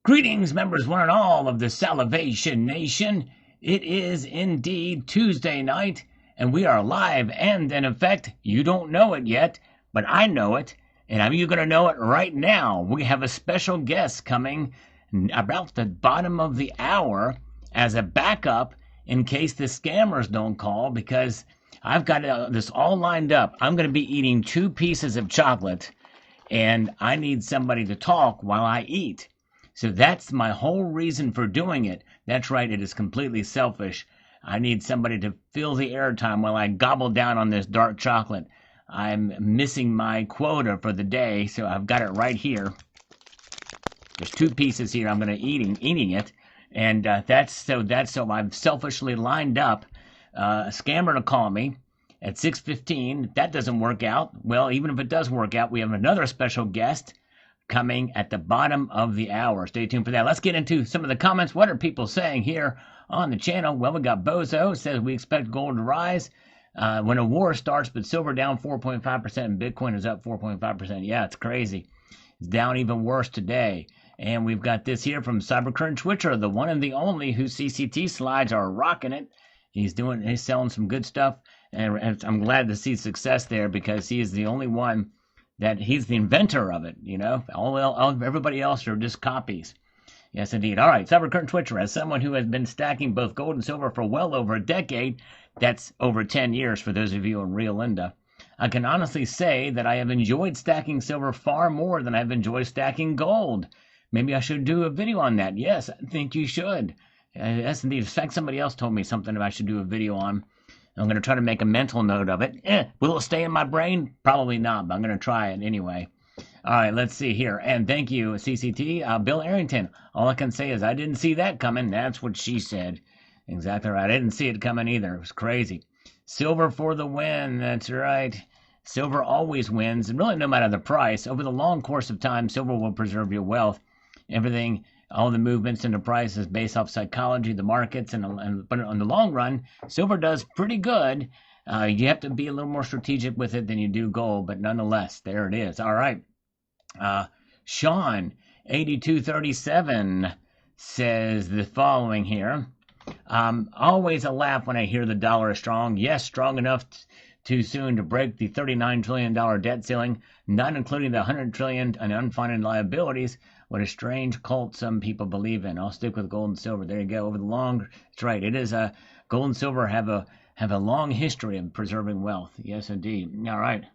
Greetings, members one and all of the Salivation Nation. It is indeed Tuesday night, and we are live and in effect. You don't know it yet, but I know it, and you're going to know it right now. We have a special guest coming about the bottom of the hour as a backup in case the scammers don't call, because I've got this all lined up. I'm going to be eating 2 pieces of chocolate, and I need somebody to talk while I eat. So that's my whole reason for doing it. That's right, it is completely selfish. I need somebody to fill the airtime while I gobble down on this dark chocolate. I'm missing my quota for the day, so I've got it right here. There's 2 pieces here. I'm going to eating it, and that's so I've selfishly lined up a scammer to call me at 6:15. If that doesn't work out, well, even if it does work out, we have another special guest coming at the bottom of the hour. Stay tuned for that. Let's get into some of the comments. What are people saying here on the channel? Well, we got Bozo says we expect gold to rise when a war starts, but silver down 4.5% and Bitcoin is up 4.5%. Yeah, it's crazy. It's down even worse today. And we've got this here from Cybercurrent Twitcher, the one and the only whose CCT slides are rocking it. He's selling some good stuff, and I'm glad to see success there because he is the only one that he's the inventor of it, you know. Everybody else are just copies. Yes, indeed. All right, Cybercurrent Twitcher, as someone who has been stacking both gold and silver for well over a decade, that's over 10 years for those of you in Rio Linda, I can honestly say that I have enjoyed stacking silver far more than I've enjoyed stacking gold. Maybe I should do a video on that. Yes, I think you should. Yes, indeed. In fact, somebody else told me something that I should do a video on. I'm going to try to make a mental note of it. Will it stay in my brain? Probably not, but I'm going to try it anyway. All right, let's see here. And thank you, CCT. Bill Arrington. All I can say is I didn't see that coming. That's what she said. Exactly right. I didn't see it coming either. It was crazy. Silver for the win. That's right. Silver always wins, and really no matter the price. Over the long course of time, silver will preserve your wealth. Everything, all the movements in the price is based off psychology, the markets, but on the long run, silver does pretty good. You have to be a little more strategic with it than you do gold, but nonetheless, there it is. All right. Sean, 8237, says the following here. Always a laugh when I hear the dollar is strong. Yes, strong enough too soon to break the $39 trillion debt ceiling, not including the $100 trillion in unfunded liabilities. What a strange cult some people believe in. I'll stick with gold and silver. There you go. Over the long, that's right. It is gold and silver have a long history of preserving wealth. Yes, indeed. All right.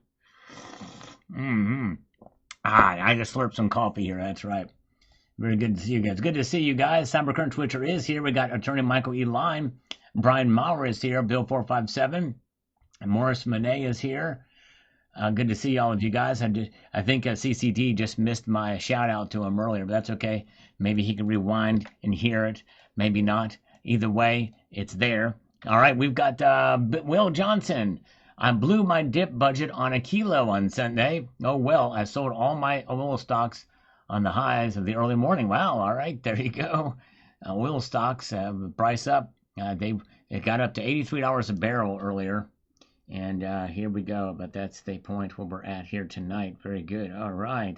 I just slurped some coffee here. That's right. Very good to see you guys. Good to see you guys. Cybercurrent Twitcher is here. We got attorney Michael E. Line. Brian Maurer is here. Bill 457. And Morris Monet is here. Good to see all of you guys. I think CCD just missed my shout out to him earlier, but that's okay. Maybe he can rewind and hear it. Maybe not. Either way, it's there. All right, we've got Will Johnson. I blew my dip budget on a kilo on Sunday. Oh, well, I sold all my oil stocks on the highs of the early morning. Wow, all right, there you go. Oil stocks have price up. It got up to $83 a barrel earlier. And here we go, but that's the point where we're at here tonight. Very good. All right.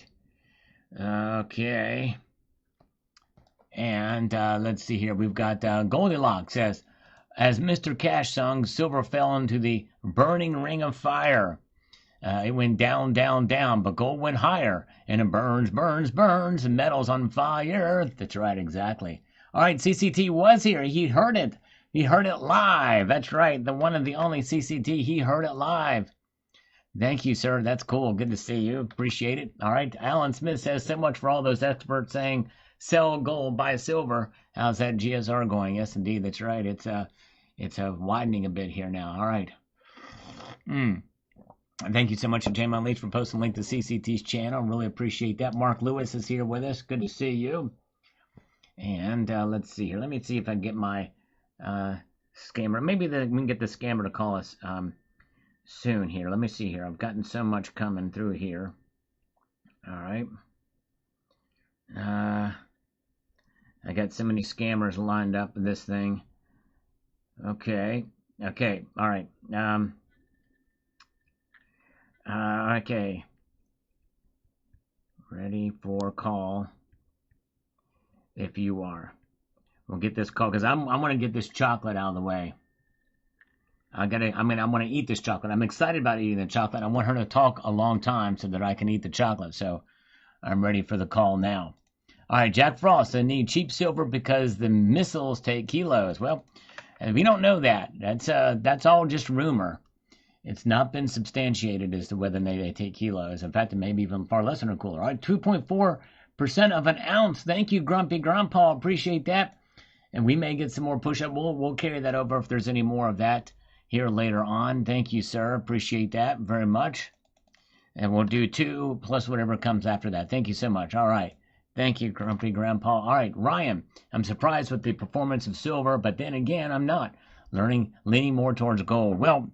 Okay. And let's see here. We've got Goldilocks says, as Mr. Cash sung, silver fell into the burning ring of fire. It went down, down, down, but gold went higher. And it burns, burns, burns, and metal's on fire. That's right, exactly. All right, CCT was here. He heard it. He heard it live. That's right. The one and the only CCT. He heard it live. Thank you, sir. That's cool. Good to see you. Appreciate it. All right. Alan Smith says, so much for all those experts saying sell gold, buy silver. How's that GSR going? Yes, indeed. That's right. It's widening a bit here now. All right. Thank you so much to Jamon Leach for posting a link to CCT's channel. Really appreciate that. Mark Lewis is here with us. Good to see you. And let's see here. Let me see if I can get my scammer. Maybe we can get the scammer to call us soon here. Let me see here. I've gotten so much coming through here. All right. I got so many scammers lined up in this thing. Okay. All right. Okay. Ready for call. if you are. We'll get this call because I'm going to get this chocolate out of the way. I'm going to eat this chocolate. I'm excited about eating the chocolate. I want her to talk a long time so that I can eat the chocolate. So I'm ready for the call now. All right, Jack Frost, I need cheap silver because the missiles take kilos. Well, we don't know that. That's all just rumor. It's not been substantiated as to whether they take kilos. In fact, it may be even far less than a cooler. All right, 2.4% of an ounce. Thank you, Grumpy Grandpa. Appreciate that. And we may get some more push-up. We'll carry that over if there's any more of that here later on. Thank you, sir. Appreciate that very much. And we'll do 2 plus whatever comes after that. Thank you so much. All right. Thank you, Grumpy Grandpa. All right, Ryan. I'm surprised with the performance of silver, but then again, I'm not. Leaning more towards gold. Well,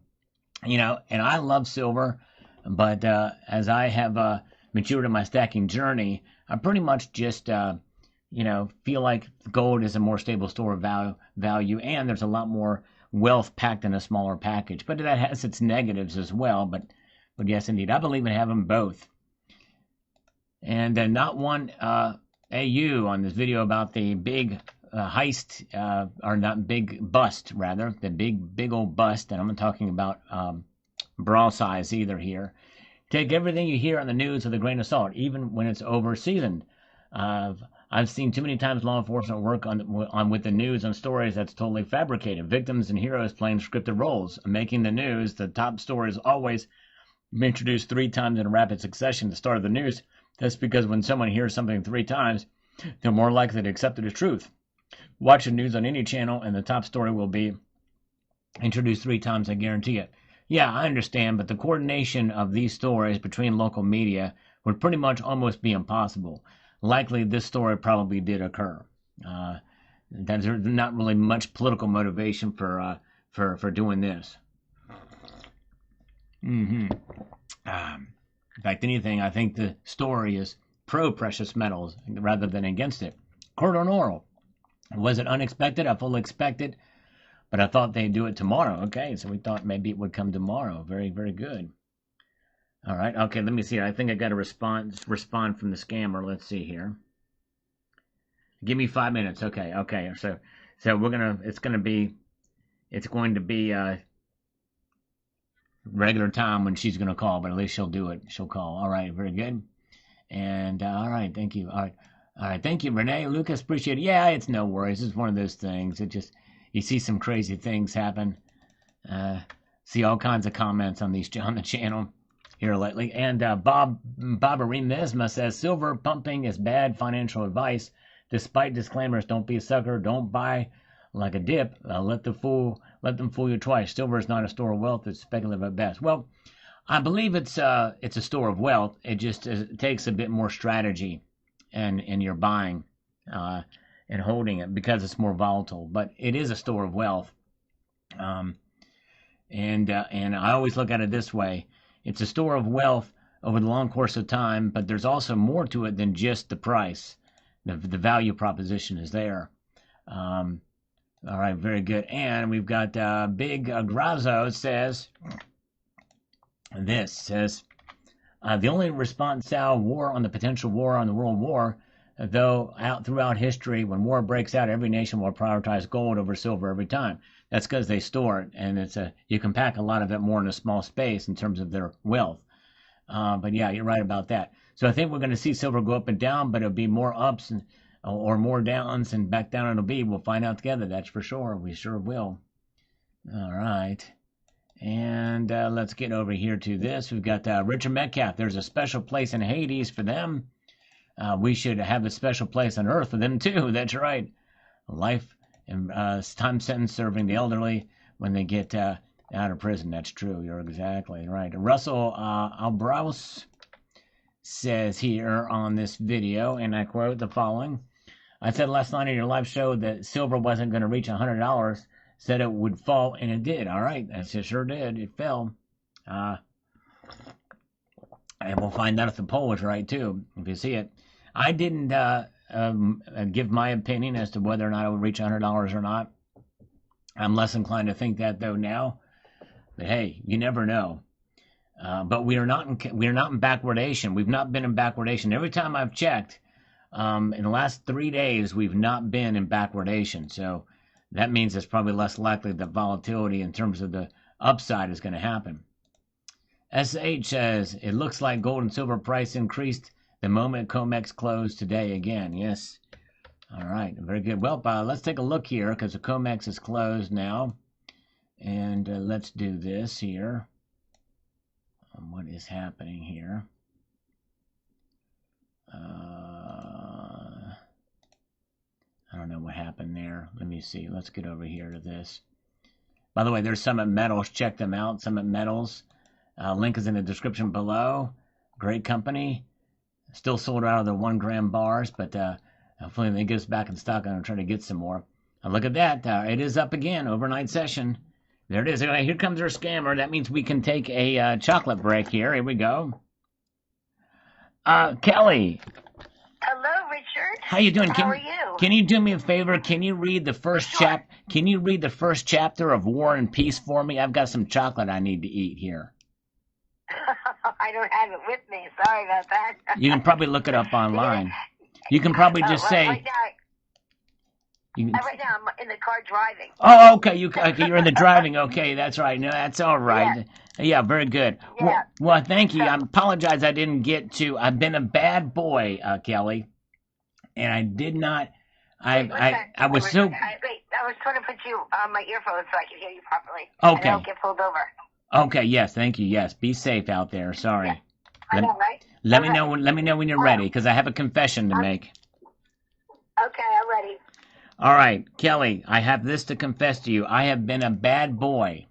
and I love silver, but as I have matured in my stacking journey, I pretty much just, feel like gold is a more stable store of value, and there's a lot more wealth packed in a smaller package. But that has its negatives as well. But yes, indeed, I believe in having both. And not one AU on this video about the big heist, or not big bust, rather, the big old bust. And I'm not talking about bra size either here. Take everything you hear on the news with a grain of salt, even when it's over-seasoned. I've seen too many times law enforcement work on with the news on stories that's totally fabricated. Victims and heroes playing scripted roles. Making the news, the top stories always introduced 3 times in rapid succession at the start of the news. That's because when someone hears something 3 times, they're more likely to accept it as truth. Watch the news on any channel and the top story will be introduced 3 times, I guarantee it. Yeah, I understand, but the coordination of these stories between local media would pretty much almost be impossible. Likely this story probably did occur. There's not really much political motivation for doing this. In fact, anything, I think the story is pro-precious metals rather than against it. Cordon oral. Was it unexpected? I fully expected, but I thought they'd do it tomorrow. Okay, so we thought maybe it would come tomorrow. Very, very good. All right, okay, let me see. I think I got a respond from the scammer. Let's see here. Give me 5 minutes. Okay. So it's going to be regular time when she's going to call, but at least she'll do it. She'll call. All right, very good. And all right, thank you. All right, thank you, Renee. Lucas, appreciate it. Yeah, it's no worries. It's one of those things. It just, you see some crazy things happen. See all kinds of comments on the channel here lately. And Bob Arimesma says silver pumping is bad financial advice. Despite disclaimers, don't be a sucker. Don't buy like a dip. Let them fool you twice. Silver is not a store of wealth. It's speculative at best. Well, I believe it's a store of wealth. It just takes a bit more strategy in your buying and holding it because it's more volatile. But it is a store of wealth. And I always look at it this way. It's a store of wealth over the long course of time, but there's also more to it than just the price. The value proposition is there. All right, very good. And we've got Big Grazo says, the only response to war on the potential war on the world war, though throughout history, when war breaks out, every nation will prioritize gold over silver every time. That's because they store it, and you can pack a lot of it more in a small space in terms of their wealth. But yeah, you're right about that. So I think we're going to see silver go up and down, but it'll be more ups or more downs, and back down it'll be. We'll find out together, that's for sure. We sure will. All right. And let's get over here to this. We've got Richard Metcalf. There's a special place in Hades for them. We should have a special place on Earth for them, too. That's right. Life and time sentence serving the elderly when they get out of prison. That's true. You're exactly right. Russell Albraus says here on this video, and I quote the following. I said last night in your live show that silver wasn't going to reach $100. Said it would fall, and it did. All right, it sure did. It fell. And we'll find out if the poll was right, too, if you see it. I didn't give my opinion as to whether or not it would reach $100 or not. I'm less inclined to think that, though, now. But, hey, you never know. But we are not in backwardation. We've not been in backwardation. Every time I've checked, In the last 3 days, we've not been in backwardation. So that means it's probably less likely that volatility in terms of the upside is going to happen. SH says, it looks like gold and silver price increased the moment COMEX closed today again. Yes. All right. Very good. Well, let's take a look here because the COMEX is closed now. And let's do this here. What is happening here? I don't know what happened there. Let me see. Let's get over here to this. By the way, there's Summit Metals. Check them out. Summit Metals. Link is in the description below. Great company. Still sold out of the 1 gram bars, but hopefully they get us back in stock. I'm going to try to get some more. Look at that. It is up again. Overnight session. There it is. Here comes our scammer. That means we can take a chocolate break here. Here we go. Kelly. Hello, Richard. How you doing? How are you? Can you do me a favor? Can you read the first Can you read the first chapter of War and Peace for me? I've got some chocolate I need to eat here. I don't have it with me. Sorry about that. You can probably look it up online. You can probably just say. Right now I'm in the car driving. Oh, okay. You're in the driving. Okay, that's right. No, that's all right. Yeah, very good. Yeah. Well, thank you. I apologize I didn't get to. I've been a bad boy, Kelly, and I did not. I was so. Wait, I was trying to put you on my earphones so I could hear you properly. Okay. I don't get pulled over. Okay. Yes. Thank you. Yes. Be safe out there. Sorry. Yeah. I know, right? Let me know when you're ready, because I have a confession to make. Okay, I'm ready. All right, Kelly. I have this to confess to you. I have been a bad boy.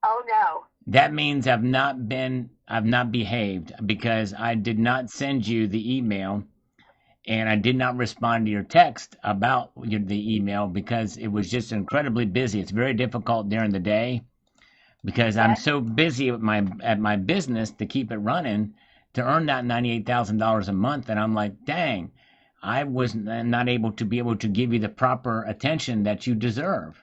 Oh no. That means I've not behaved because I did not send you the email, and I did not respond to your text about the email because it was just incredibly busy. It's very difficult during the day because I'm so busy at my business to keep it running to earn that $98,000 a month, and I'm like, dang, I was not able to give you the proper attention that you deserve.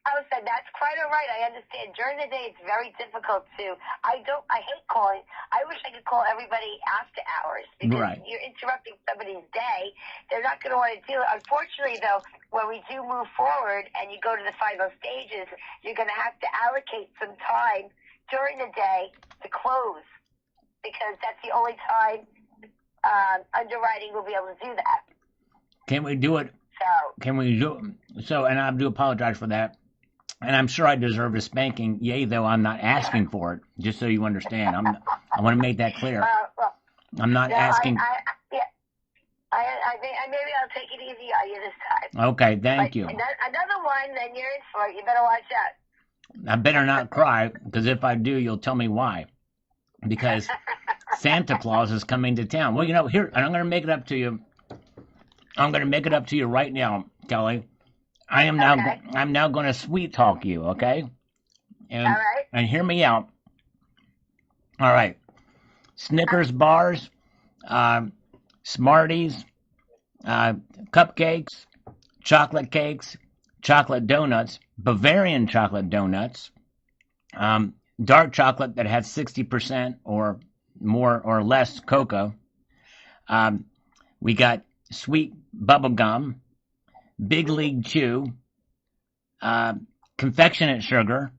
I said that's quite all right. I understand. During the day, it's very difficult to. I hate calling. I wish I could call everybody after hours because you're interrupting somebody's day. They're not going to want to do it. Unfortunately, though, when we do move forward and you go to the final stages, you're going to have to allocate some time during the day to close because that's the only time underwriting will be able to do that. Can we do it? So, and I do apologize for that. And I'm sure I deserve a spanking, yay, though I'm not asking for it, just so you understand. I want to make that clear. I'm not asking. Maybe I'll take it easy on you this time. Okay, thank you. Another one, then you're in for it. You better watch out. I better not cry, because if I do, you'll tell me why. Because Santa Claus is coming to town. Well, here, and I'm going to make it up to you. I'm going to make it up to you right now, Kelly. I'm now going to sweet talk you, okay? And, all right. And hear me out. All right. Snickers bars, Smarties, cupcakes, chocolate cakes, chocolate donuts, Bavarian chocolate donuts, dark chocolate that has 60% or more or less cocoa. We got sweet bubble gum, Big League Chew, confectionate sugar,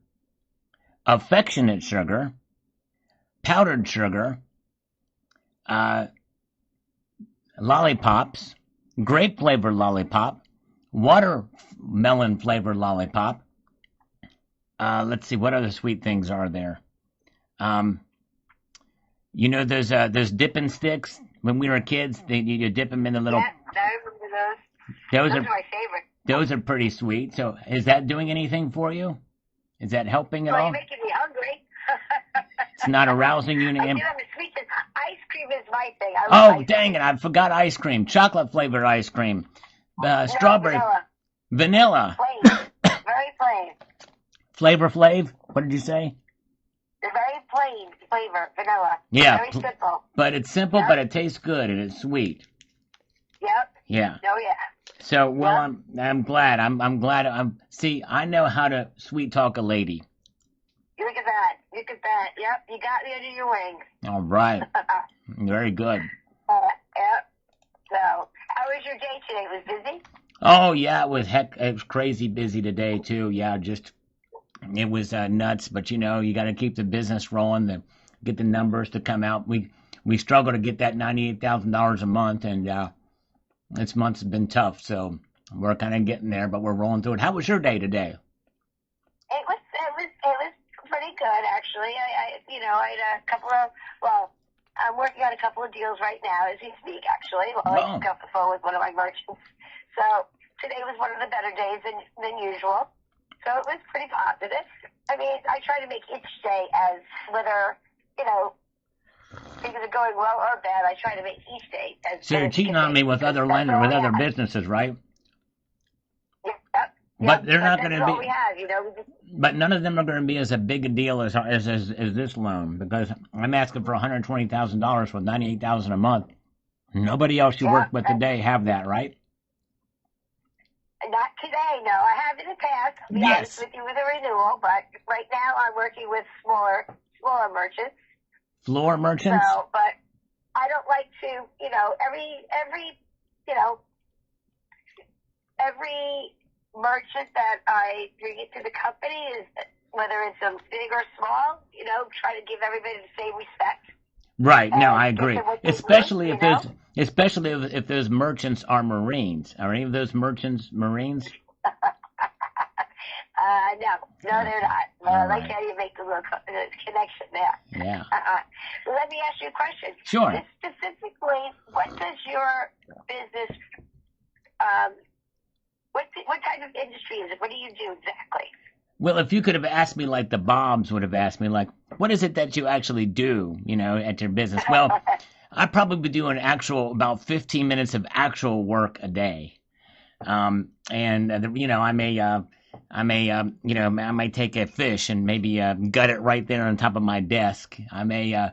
affectionate sugar, powdered sugar, lollipops, grape flavored lollipop, watermelon flavored lollipop. Let's see, what other sweet things are there? Those dipping sticks when we were kids. You dip them in the little. Yeah, I remember those. Those are my favorite. Those are pretty sweet. So is that doing anything for you? Is that helping at all? You're making me hungry. It's not arousing you. Ice cream is my thing. Dang it. I forgot ice cream. Chocolate flavored ice cream. Strawberry. Vanilla. Plain. Very plain. Flavor Flav? What did you say? Very plain flavor. Vanilla. Yeah. Very simple. But it's simple, but it tastes good and it's sweet. Yep. Yeah. Oh, yeah. So, well, I'm glad. I'm glad. See, I know how to sweet talk a lady. Look at that. Look at that. Yep. You got me under your wings. All right. Very good. Yep. your day today? Was busy? Oh yeah, it was crazy busy today too. Yeah, it was nuts. But you got to keep the business rolling, get the numbers to come out. We struggle to get that $98,000 a month, and this month's been tough. So we're kind of getting there, but we're rolling through it. How was your day today? It was pretty good actually. I had a couple of I'm working on a couple of deals right now as we speak actually. Well, I just got off the phone with one of my merchants. So today was one of the better days than usual. So it was pretty positive. I mean, I try to make each day as whether things are going well or bad. I try to make each day as. So you're cheating on me with other lenders, with other businesses, right? But they're not going to be. But none of them are going to be as a big a deal as this loan, because I'm asking for $120,000 with $98,000 a month. Nobody else you work with today have that, right? Not today, no. I have in the past. I'll be honest with you with a renewal, but right now I'm working with smaller merchants. Floor merchants. So, but I don't like to, every merchant that I bring into the company is, whether it's a big or small, try to give everybody the same respect. Right. No, I agree. Especially if those merchants are Marines. Are any of those merchants Marines? No, they're not. I like how you make the little connection there. Yeah. Let me ask you a question. Sure. Specifically, what does your business, what type of industry is it? What do you do exactly? Well, if you could have asked me like the Bobs would have asked me, like, what is it that you actually do, at your business? Well, I'd probably be doing about 15 minutes of actual work a day. I may take a fish and maybe gut it right there on top of my desk. I may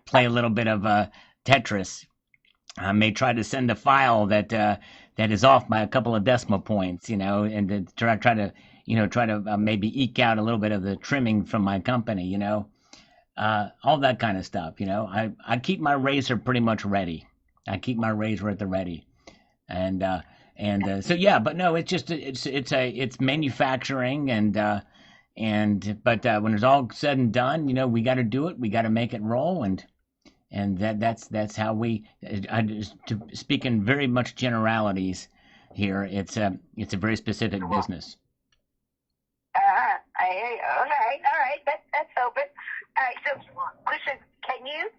play a little bit of Tetris. I may try to send a file that is off by a couple of decimal points, and to try to maybe eke out a little bit of the trimming from my company, all that kind of stuff. I keep my razor pretty much ready. I keep my razor at the ready, so yeah, but no, it's just it's manufacturing but when it's all said and done, we got to do it. We got to make it roll, and that's how we. Speak in very much generalities here. It's a very specific business. I hear you. Okay, all right, that's open. All right, so listen, can you?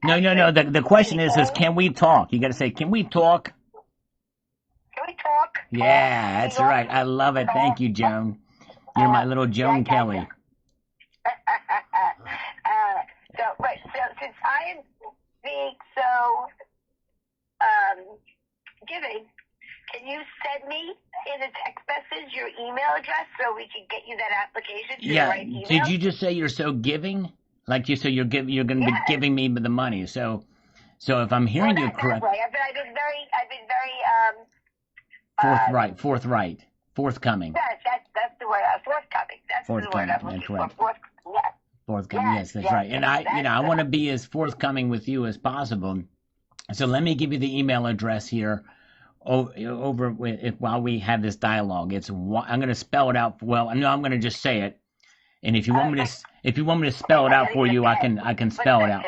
No. The question is can we talk? You got to say, can we talk? Can we talk? Yeah, that's right. I love it. Thank you, Joan. You're my little Joan Kelly. So since I am being so giving, can you send me in a text message your email address so we can get you that application to the right email? Did you just say you're so giving? Like you say you're going to be giving me the money. So if I'm hearing you correctly, I've been very forthcoming. That's the word. Forthcoming. That's the word I'm looking for. Forthcoming. Yes, that's right. And I want to be as forthcoming with you as possible. So let me give you the email address here. While we have this dialogue, I'm going to spell it out. Well, no, I'm going to just say it. And if you want me to spell it out for you, I can spell it out.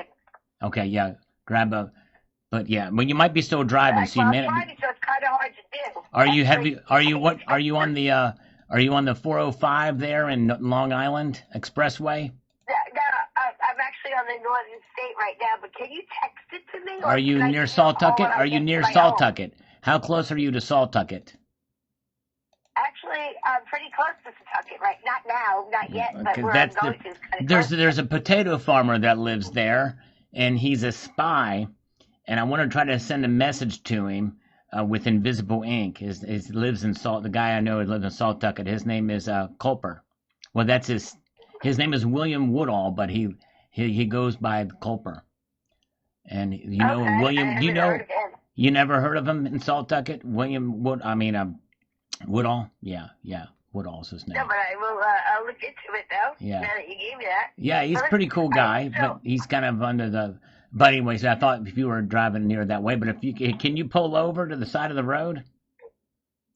Okay, yeah. But you might be still driving, so you may not. So it's kind of hard to do. Are you on the 405 there in Long Island Expressway? No, I'm actually on the northern state right now. But can you text it to me? Are you near Sawtucket? Are you near Sawtucket? How close are you to Sawtucket? Actually, I'm pretty close to Sawtucket, right? Not now, not yet, but where I'm going to is kind of there's a potato farmer that lives there, and he's a spy, and I want to try to send a message to him with invisible ink. The guy I know lives in Sawtucket. His name is Culper. Well, that's his name is William Woodall, but he goes by Culper. And William, you never heard of him in Sawtucket? William Woodall? Yeah, Woodall's his name. No, but I'll look into it, though. Yeah. Now that you gave me that. Yeah, he's a pretty cool guy, but he's kind of under the But anyways, I thought if you were driving near that way, but if you can you pull over to the side of the road?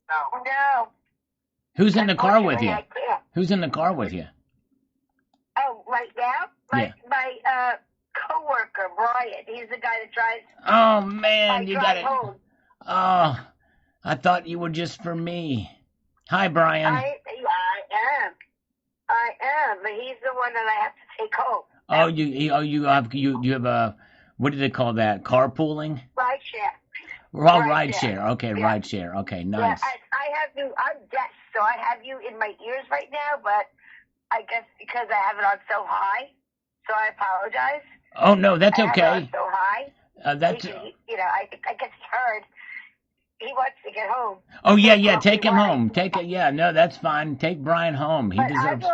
No. Who's in the car with you? I can't. Who's in the car with you? Oh, right now? My coworker, Brian. He's the guy that drives. Oh man, you got it. Home. Oh, I thought you were just for me. Hi, Brian. I am, but he's the one that I have to take home. Oh, you have a, what do they call that? Carpooling? Ride share. Oh, ride share. Okay, yeah. Ride share. Okay, nice. Yeah, I have you. I'm deaf, so I have you in my ears right now. But I guess because I have it on so high, so I apologize. Oh no, that's okay. I have it on so high. That's I guess he heard. He wants to get home. Oh yeah. Take him home. Take it. Yeah, no, that's fine. Take Brian home. He deserves.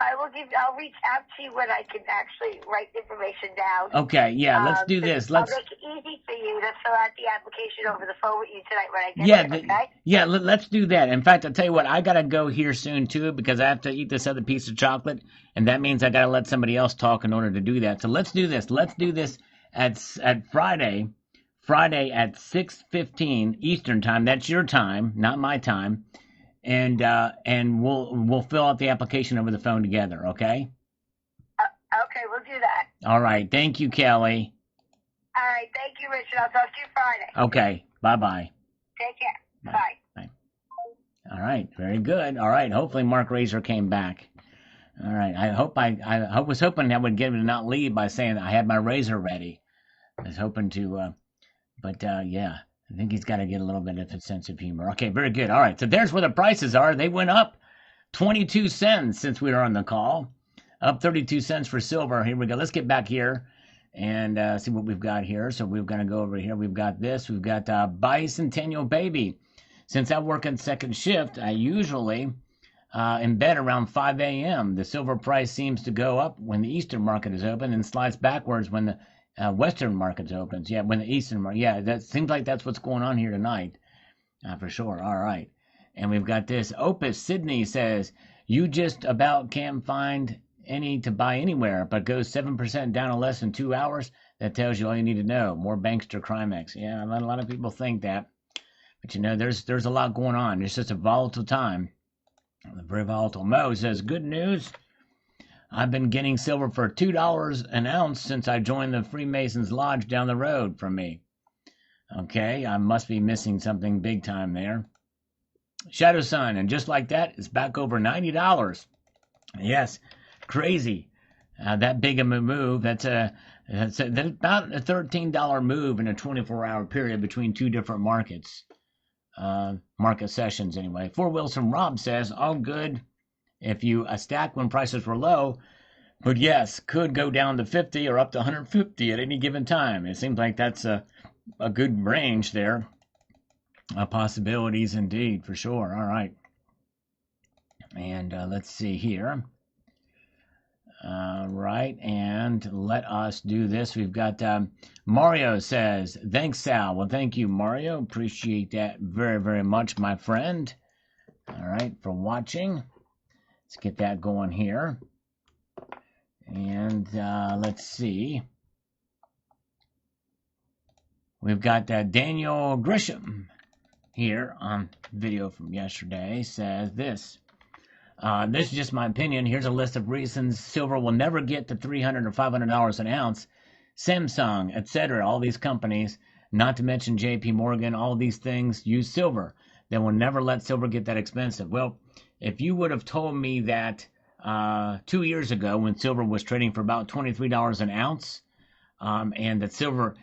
I'll reach out to you when I can actually write the information down. Okay, yeah, let's do this. I'll make it easy for you to fill out the application over the phone with you tonight when I get there, okay? Yeah, let's do that. In fact, I'll tell you what, I got to go here soon, too, because I have to eat this other piece of chocolate, and that means I got to let somebody else talk in order to do that. So let's do this. Let's do this at Friday at 6:15 Eastern Time. That's your time, not my time. And we'll fill out the application over the phone together, okay? Okay, we'll do that. All right, thank you, Kelly. All right, thank you, Richard. I'll talk to you Friday. Okay, bye-bye. Take care. Bye. All right, very good. All right, hopefully Mark Razor came back. All right, I was hoping I would get him to not leave by saying I had my razor ready. I was hoping to, but yeah. I think he's got to get a little bit of a sense of humor. Okay, very good. All right, so there's where the prices are. They went up 22 cents since we were on the call. Up 32 cents for silver. Here we go. Let's get back here and see what we've got here. So we're going to go over here. We've got this. We've got Bicentennial Baby. Since I work in second shift, I usually in bed around 5 a.m. The silver price seems to go up when the Eastern market is open and slides backwards when the Western markets opens. Yeah, when the Eastern market. Yeah, that seems like that's what's going on here tonight. For sure. All right. And we've got this. Opus Sydney says, you just about can't find any to buy anywhere, but goes 7% down in less than 2 hours. That tells you all you need to know. More bankster Crimex. Yeah, a lot of people think that. But you know, there's a lot going on. It's just a volatile time. Very volatile. Mo says, good news. I've been getting silver for $2 an ounce since I joined the Freemasons Lodge down the road from me. Okay, I must be missing something big time there. Shadow Sun, and just like that, it's back over $90. Yes, crazy. That big of a move. That's about a $13 move in a 24-hour period between two different markets. Market sessions, anyway. For Wilson Rob says, all good. If you stack when prices were low, but yes, could go down to 50 or up to 150 at any given time. It seems like that's a good range there. Possibilities indeed, for sure. All right. And let's see here. Right, and let us do this. We've got Mario says, thanks, Sal. Well, thank you, Mario. Appreciate that very, very much, my friend. All right, for watching. Let's get that going here. And let's see. We've got Daniel Grisham here on video from yesterday. Says this. This is just my opinion. Here's a list of reasons silver will never get to $300 or $500 an ounce. Samsung, etc. All these companies, not to mention JP Morgan, all these things use silver. They will never let silver get that expensive. Well, if you would have told me that 2 years ago when silver was trading for about $23 an ounce, and that silver,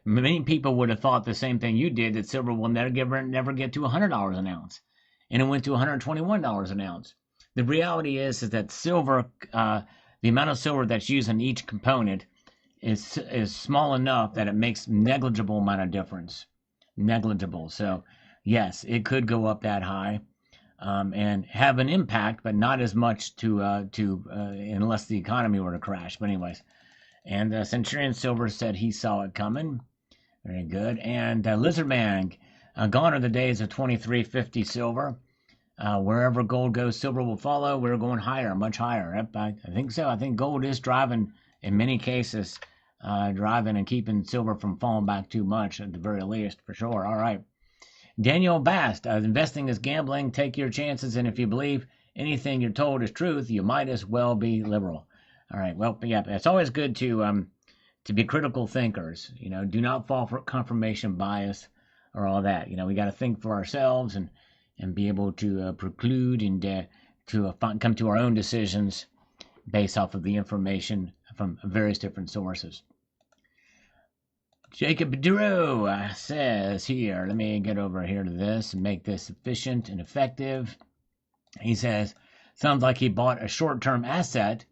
many people would have thought the same thing you did, that silver will never get to $100 an ounce. And it went to $121 an ounce. The reality is that silver, the amount of silver that's used in each component is small enough that it makes negligible amount of difference. Negligible. So, yes, it could go up that high. And have an impact, but not as much unless the economy were to crash. But anyways, and Centurion Silver said he saw it coming. Very good. And Lizardman, gone are the days of $23.50 silver. Wherever gold goes, silver will follow. We're going higher, much higher. I think so. I think gold is driving, in many cases, driving and keeping silver from falling back too much at the very least, for sure. All right. Daniel Bast, investing is gambling. Take your chances, and if you believe anything you're told is truth, you might as well be liberal. All right. Well, yeah, it's always good to be critical thinkers. Do not fall for confirmation bias or all that. We got to think for ourselves and be able to preclude and come to our own decisions based off of the information from various different sources. Jacob Drew says here, let me get over here to this and make this efficient and effective. He says, sounds like he bought a short-term asset.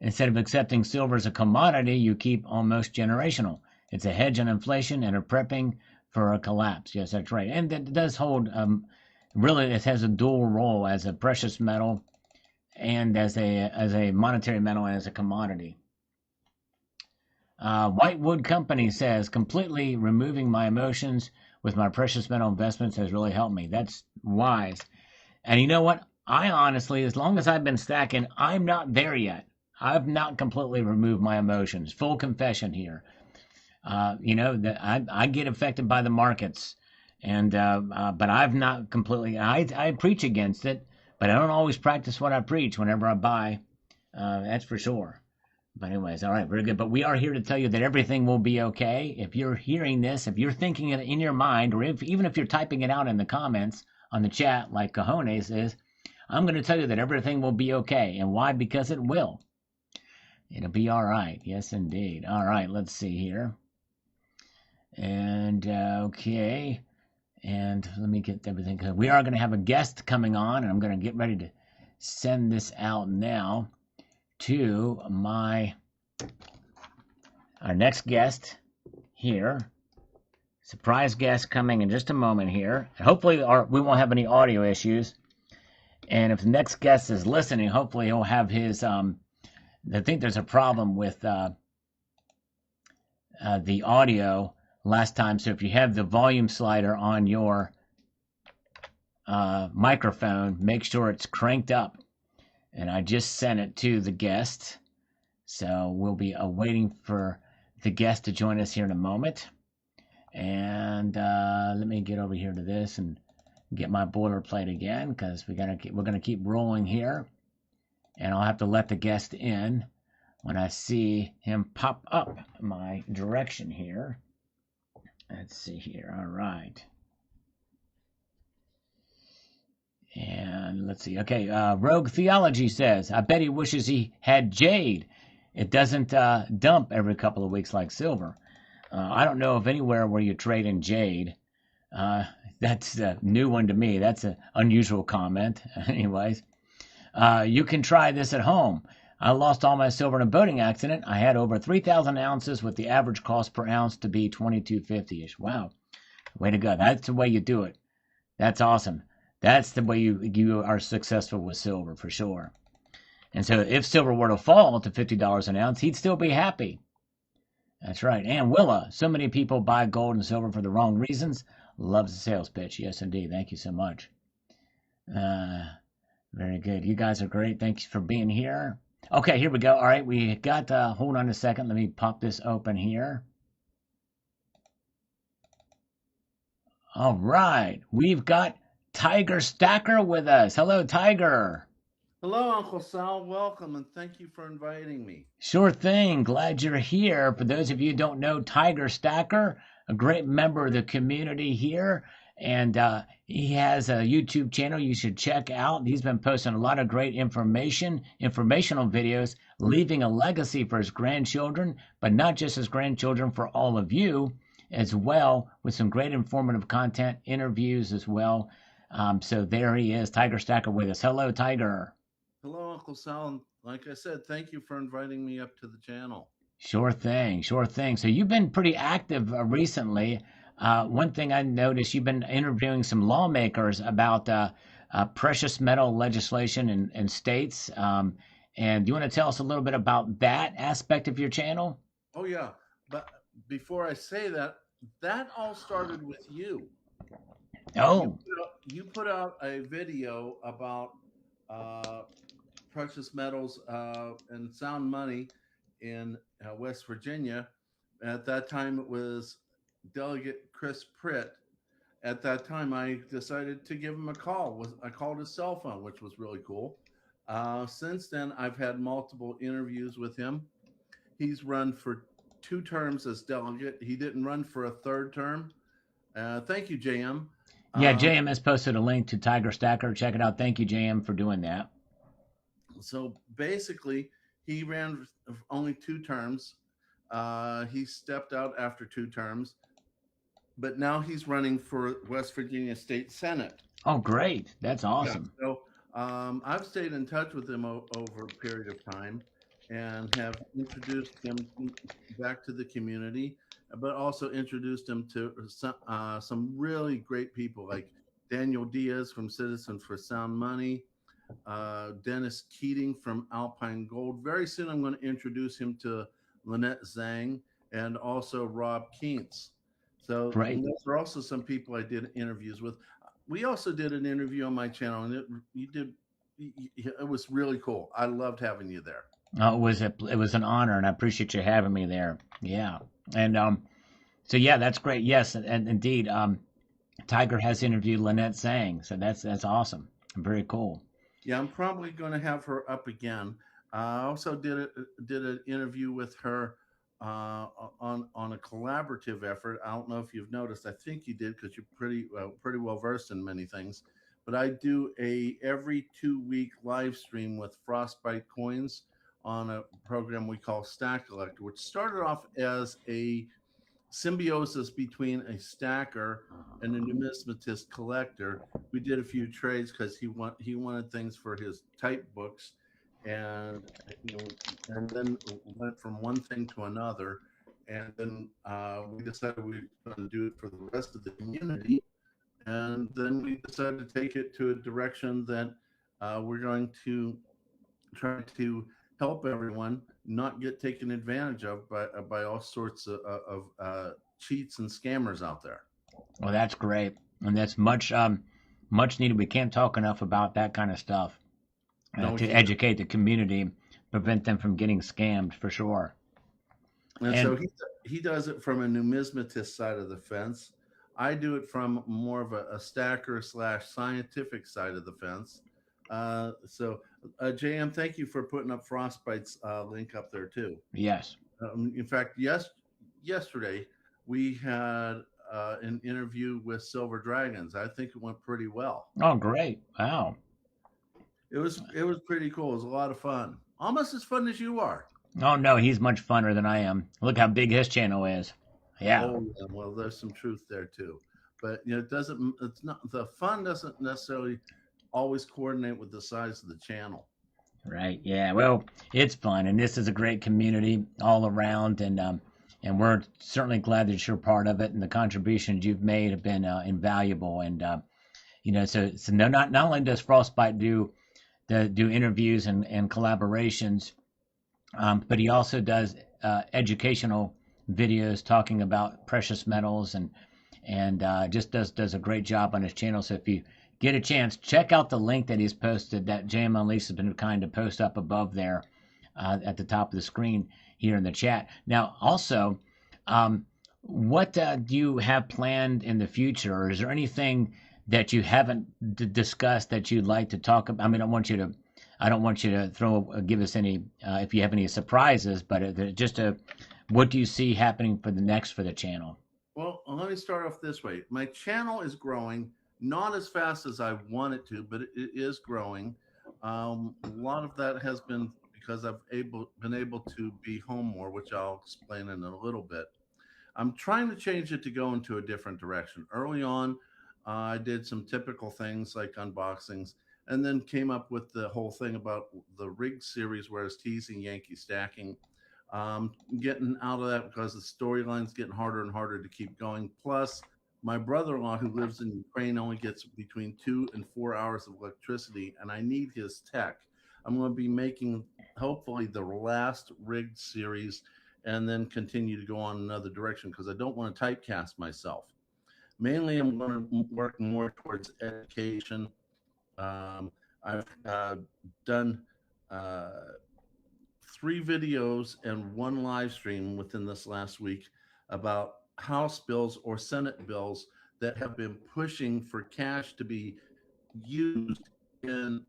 Instead of accepting silver as a commodity, you keep almost generational. It's a hedge on inflation and a prepping for a collapse. Yes, that's right. And that does hold, really, it has a dual role as a precious metal and as a monetary metal and as a commodity. Whitewood Company says, completely removing my emotions with my precious metal investments has really helped me. That's wise. And you know what? I honestly, as long as I've been stacking, I'm not there yet. I've not completely removed my emotions. Full confession here. I get affected by the markets, and but I've not completely. I preach against it, but I don't always practice what I preach whenever I buy. That's for sure. But anyways, all right, very good. But we are here to tell you that everything will be okay. If you're hearing this, if you're thinking it in your mind, or even if you're typing it out in the comments on the chat, like Cajones is, I'm going to tell you that everything will be okay. And why? Because it will. It'll be all right. Yes, indeed. All right, let's see here. And, okay. And let me get everything. We are going to have a guest coming on, and I'm going to get ready to send this out now to our next guest here. Surprise guest coming in just a moment here. Hopefully we won't have any audio issues. And if the next guest is listening, hopefully he'll have his I think there's a problem with the audio last time. So if you have the volume slider on your microphone, make sure it's cranked up. And I just sent it to the guest. So we'll be waiting for the guest to join us here in a moment. And let me get over here to this and get my boilerplate again, because we're gonna keep rolling here. And I'll have to let the guest in when I see him pop up my direction here. Let's see here. All right. And let's see. Okay. Rogue Theology says, I bet he wishes he had jade. It doesn't dump every couple of weeks like silver. I don't know of anywhere where you trade in jade. That's a new one to me. That's an unusual comment. Anyways. You can try this at home. I lost all my silver in a boating accident. I had over 3,000 ounces with the average cost per ounce to be $22.50-ish. Wow. Way to go. That's the way you do it. That's awesome. That's the way you are successful with silver, for sure. And so if silver were to fall to $50 an ounce, he'd still be happy. That's right. And Willa, so many people buy gold and silver for the wrong reasons. Loves the sales pitch. Yes, indeed. Thank you so much. Very good. You guys are great. Thanks for being here. Okay, here we go. All right, we got, hold on a second. Let me pop this open here. All right, we've got Tiger Stacker with us. Hello, Tiger. Hello, Uncle Sal. Welcome, and thank you for inviting me. Sure thing. Glad you're here. For those of you who don't know, Tiger Stacker, a great member of the community here. And he has a YouTube channel you should check out. He's been posting a lot of great informational videos, leaving a legacy for his grandchildren, but not just his grandchildren, for all of you as well, with some great informative content, interviews as well. So there he is, Tiger Stacker with us. Hello, Tiger. Hello, Uncle Sal. And like I said, thank you for inviting me up to the channel. Sure thing, sure thing. So you've been pretty active recently. One thing I noticed, you've been interviewing some lawmakers about precious metal legislation in states. And do you want to tell us a little bit about that aspect of your channel? Oh, yeah. But before I say that, that all started with you. Oh. You put out a video about precious metals and sound money in West Virginia. At that time, it was Delegate Chris Pritt. At that time, I decided to give him a call. I called his cell phone, which was really cool. Since then, I've had multiple interviews with him. He's run for 2 terms as delegate. He didn't run for a third term. Thank you, JM. Yeah, Um, JM has posted a link to Tiger Stacker. Check it out. Thank you, JM, for doing that. so basically, he ran only 2 terms. He stepped out after 2 terms, but now he's running for West Virginia State Senate. Oh, great. That's Yeah. awesome. So I've stayed in touch with him over a period of time and have introduced him back to the community, but also introduced him to some really great people like Daniel Diaz from Citizens for Sound Money, Dennis Keating from Alpine Gold. Very soon, I'm going to introduce him to Lynette Zhang and also Rob Keentz. So Great. those are also some people I did interviews with. We also did an interview on my channel, and it was really cool. I loved having you there. It was an honor, and I appreciate you having me there. Yeah, and so yeah, that's great. Yes, and indeed, Tiger has interviewed Lynette Zhang, so that's awesome. Very cool. Yeah, I'm probably going to have her up again. I also did an interview with her on a collaborative effort. I don't know if you've noticed. I think you did because you're pretty well versed in many things. But I do a every 2 week live stream with Frostbite Coins on a program we call Stack Collector, which started off as a symbiosis between a stacker and a numismatist collector. We did a few trades because he wanted things for his type books, and and then went from one thing to another, and then we decided we were going to do it for the rest of the community, and then we decided to take it to a direction that we're going to try to help everyone not get taken advantage of by all sorts of cheats and scammers out there. Well, that's great, and that's much needed. We can't talk enough about that kind of stuff No, we to can't. educate the community, prevent them from getting scammed for sure. And so And he does it from a numismatist side of the fence. I do it from more of a stacker slash scientific side of the fence. JM, thank you for putting up Frostbite's link up there too. yes, In fact, yesterday we had an interview with Silver Dragons. I think it went pretty well. oh great, wow. It was pretty cool. It was a lot of fun, almost as fun as you are. Oh no, he's much funner than I am. Look how big his channel is. Yeah, Oh, yeah, well, there's some truth there too, but it doesn't. It's not the fun doesn't necessarily always coordinate with the size of the channel. right. Yeah, well, it's fun, and this is a great community all around, and we're certainly glad that you're part of it, and the contributions you've made have been invaluable. And so no, not only does Frostbite do interviews and collaborations, but he also does educational videos talking about precious metals and just does a great job on his channel. So if you get a chance, check out the link that he's posted that JM Unleashed has been kind to post up above there at the top of the screen here in the chat. Now, also, what do you have planned in the future, or is there anything that you haven't discussed that you'd like to talk about? I mean, I don't want you to give us any if you have any surprises, but what do you see happening for the channel? Well, let me start off this way. My channel is growing, not as fast as I want it to, but it is growing. A lot of that has been because I've been able to be home more, which I'll explain in a little bit. I'm trying to change it to go into a different direction. Early on, I did some typical things like unboxings, and then came up with the whole thing about the rig series, where it's teasing Yankee stacking. Getting out of that because the storyline's getting harder and harder to keep going. Plus, my brother-in-law who lives in Ukraine only gets between 2 and 4 hours of electricity, and I need his tech. I'm going to be making hopefully the last rigged series and then continue to go on another direction because I don't want to typecast myself. Mainly, I'm going to work more towards education. I've done three videos and one live stream within this last week about House bills or Senate bills that have been pushing for cash to be used in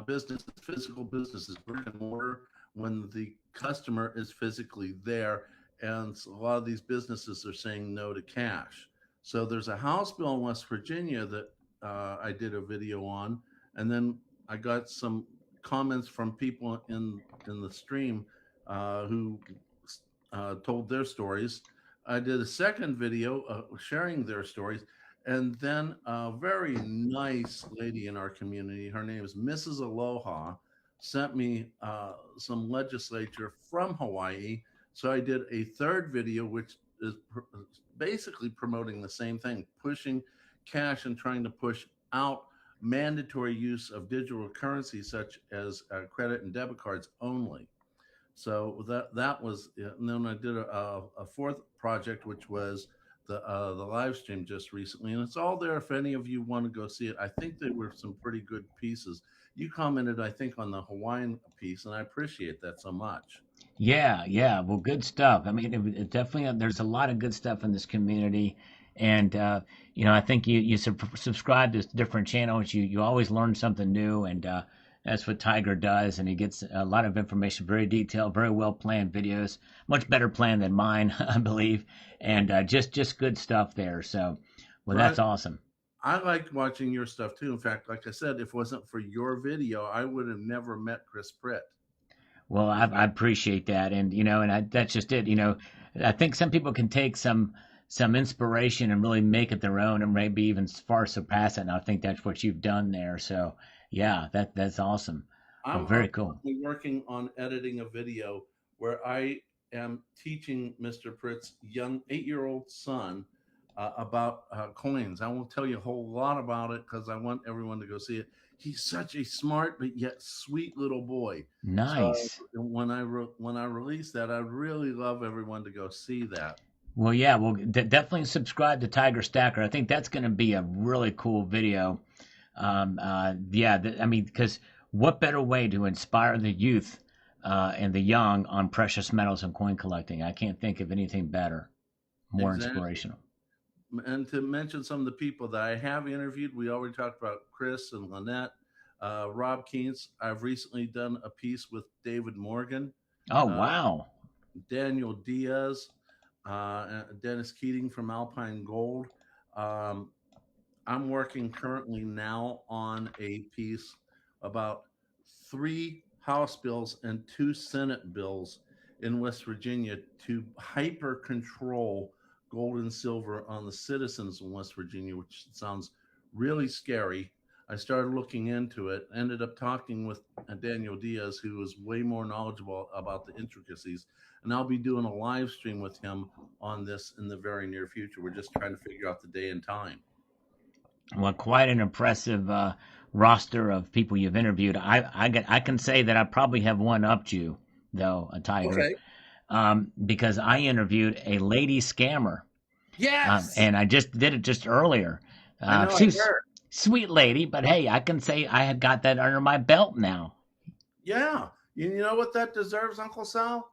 businesses, physical businesses, brick and mortar, when the customer is physically there. And a lot of these businesses are saying no to cash. So there's a House bill in West Virginia that I did a video on, and then I got some comments from people in the stream who told their stories. I did a second video sharing their stories, and then a very nice lady in our community, her name is Mrs. Aloha, sent me some legislature from Hawaii. So I did a third video, which is basically promoting the same thing, pushing cash and trying to push out mandatory use of digital currency such as credit and debit cards only. So that was, and then I did a fourth project, which was the live stream just recently, and it's all there if any of you want to go see it. I think they were some pretty good pieces. You commented, I think, on the Hawaiian piece, and I appreciate that so much. Yeah, yeah. Well, good stuff. I mean, it definitely there's a lot of good stuff in this community, and I think you subscribe to different channels. You always learn something new, and that's what Tiger does. And he gets a lot of information, very detailed, very well planned videos, much better planned than mine, I believe, and just good stuff there. So, well, that's Right. awesome. I like watching your stuff too. In fact, like I said, if it wasn't for your video, I would have never met Chris Pritt. Well, In I fact, appreciate that, and that's just it. I think some people can take some inspiration and really make it their own, and maybe even far surpass it. And I think that's what you've done there. So, yeah, that's awesome. Well, I'm very cool. currently working on editing a video where I am teaching Mr. Pritt's young 8-year-old son about coins. I won't tell you a whole lot about it because I want everyone to go see it. He's such a smart but yet sweet little boy. So Nice. when I release that, I'd really love everyone to go see that. Well, yeah, well, definitely subscribe to Tiger Stacker. I think that's going to be a really cool video. Yeah, I mean, because what better way to inspire the youth and the young on precious metals and coin collecting? I can't think of anything better, more Exactly. inspirational. And to mention some of the people that I have interviewed, we already talked about Chris and Lynette, Rob Keynes. I've recently done a piece with David Morgan, Oh, uh, wow. Daniel Diaz, Dennis Keating from Alpine Gold. Um, I'm working currently now on a piece about three House bills and two Senate bills in West Virginia to hyper control gold and silver on the citizens in West Virginia, which sounds really scary. I started looking into it, ended up talking with Daniel Diaz, who is way more knowledgeable about the intricacies. And I'll be doing a live stream with him on this in the very near future. We're just trying to figure out the day and time. Well, quite an impressive roster of people you've interviewed. I can say that I probably have one upped you, though, a Tiger, Okay. because I interviewed a lady scammer, Yes. and I just did it just earlier. I know. I She's heard. sweet lady, but hey, I can say I had got that under my belt now. Yeah. You know what that deserves, Uncle Sal?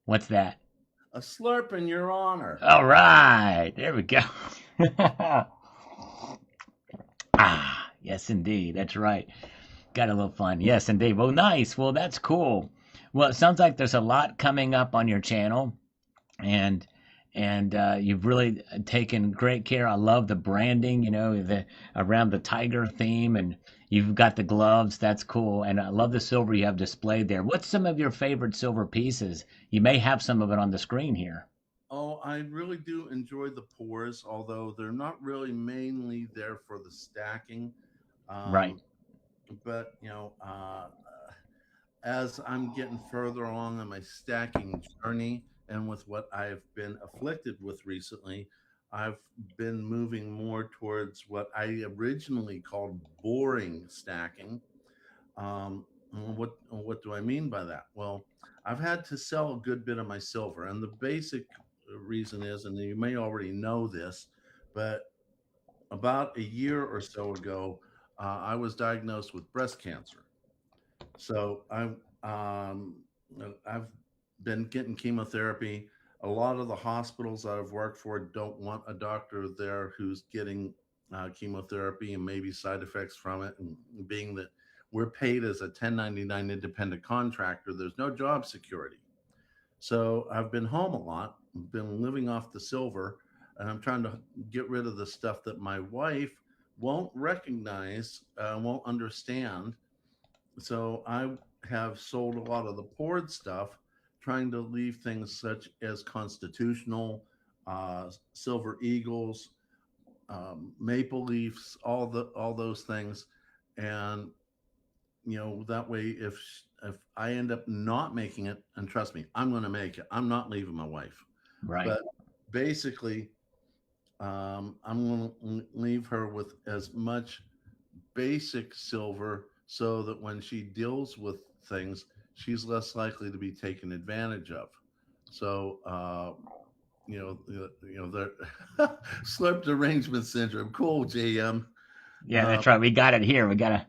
What's that? A slurp in your honor. All right, there we go. Ah, yes, indeed. That's right. Got a little fun. Yes, indeed. Well, nice. Well, that's cool. Well, it sounds like there's a lot coming up on your channel, and you've really taken great care. I love the branding. The around the tiger theme, and you've got the gloves. That's cool. And I love the silver you have displayed there. What's some of your favorite silver pieces? You may have some of it on the screen here. Oh, I really do enjoy the pours, although they're not really mainly there for the stacking. Right. Um, but as I'm getting further along on my stacking journey and with what I've been afflicted with recently, I've been moving more towards what I originally called boring stacking. What do I mean by that? Well, I've had to sell a good bit of my silver, and the basic reason is, and you may already know this, but about a year or so ago, I was diagnosed with breast cancer. So I I've been getting chemotherapy. A lot of the hospitals I've worked for don't want a doctor there who's getting chemotherapy and maybe side effects from it. And being that we're paid as a 1099 independent contractor, there's no job security. So I've been home a lot, been living off the silver, and I'm trying to get rid of the stuff that my wife won't recognize, won't understand. So I have sold a lot of the poured stuff, trying to leave things such as constitutional, silver eagles, maple leafs, all those things, and that way if I end up not making it, and trust me, I'm going to make it. I'm not leaving my wife, Right. but basically, I'm going to leave her with as much basic silver so that when she deals with things, she's less likely to be taken advantage of. So, the slurp derangement syndrome. Cool, JM. Yeah, that's right. We got it here. We got to.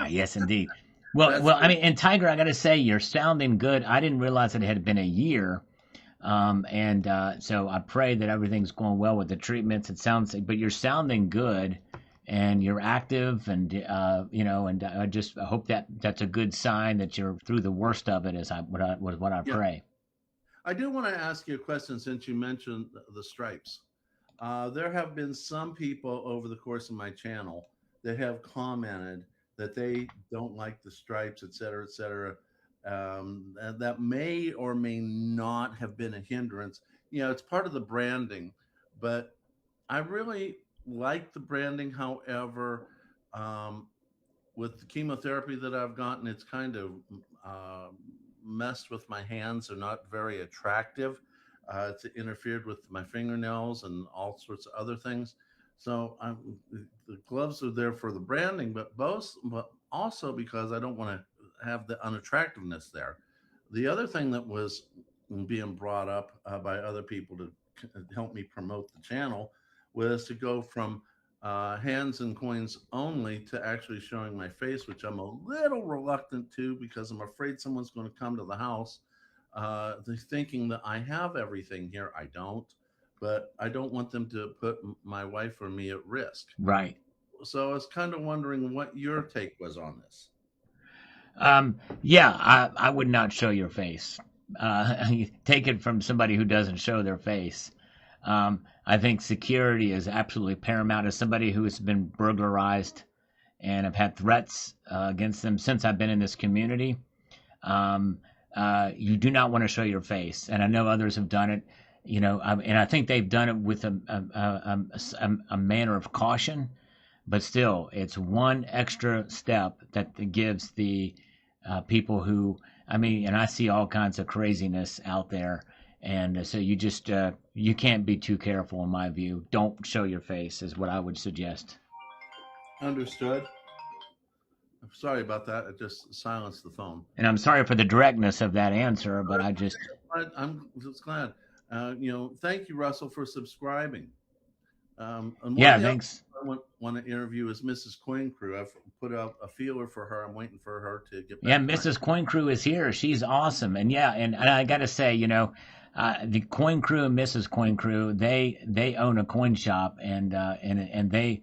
Yes, indeed. Well, That's I mean, and Tiger, I got to say, you're sounding good. I didn't realize it had been a year. And so I pray that everything's going well with the treatments. It sounds, but you're sounding good, and you're active, and and I just hope that that's a good sign that you're through the worst of it. Is what I yeah. pray. I do want to ask you a question since you mentioned the stripes. There have been some people over the course of my channel that have commented that they don't like the stripes, et cetera, et cetera. And that may or may not have been a hindrance. It's part of the branding, but I really like the branding. However, um, with the chemotherapy that I've gotten, it's kind of uh, messed with my hands. They're not very attractive. It's interfered with my fingernails and all sorts of other things. So the gloves are there for the branding, but also because I don't want to have the unattractiveness there. The other thing that was being brought up by other people to help me promote the channel was to go from hands and coins only to actually showing my face, which I'm a little reluctant to because I'm afraid someone's going to come to the house thinking that I have everything here. I don't, but I don't want them to put my wife or me at risk. Right. So I was kind of wondering what your take was on this. Yeah, I would not show your face. Take it from somebody who doesn't show their face. I think security is absolutely paramount. As somebody who has been burglarized and have had threats against them since I've been in this community, you do not want to show your face. And I know others have done it, and I think they've done it with a manner of caution. But still, it's one extra step that gives the people who, I mean, and I see all kinds of craziness out there. And so you just, you can't be too careful, in my view. Don't show your face, is what I would suggest. Understood. I'm sorry about that. I just silenced the phone. And I'm sorry for the directness of that answer, but I'm just glad. Thank you, Russell, for subscribing. And yeah, thanks. I want to interview is Mrs. Coin Crew. I've put out a feeler for her. I'm waiting for her to get back. Yeah, Mrs. Coin Crew is here. She's awesome. And yeah, and I got to say, the Coin Crew and Mrs. Coin Crew, they own a coin shop, and they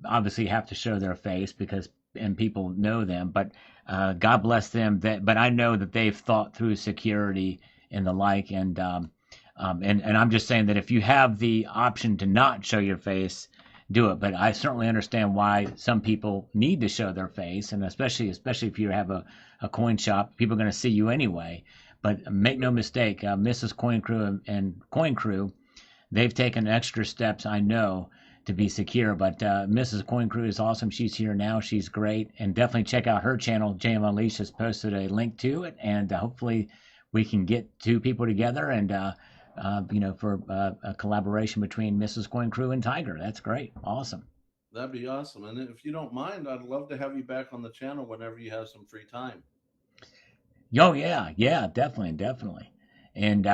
obviously have to show their face because and people know them. But God bless them. But I know that they've thought through security and the like, and I'm just saying that if you have the option to not show your face, do it. But I certainly understand why some people need to show their face, and especially if you have a coin shop, people are going to see you anyway. But make no mistake, Mrs. Coin Crew and Coin Crew, they've taken extra steps, I know, to be secure. But Mrs. Coin Crew is awesome. She's here now. She's great. And definitely check out her channel. JM Unleashed has posted a link to it. And hopefully we can get two people together and, for a collaboration between Mrs. Coin Crew and Tiger. That's great. Awesome. That'd be awesome. And if you don't mind, I'd love to have you back on the channel whenever you have some free time. Oh, yeah, definitely. And,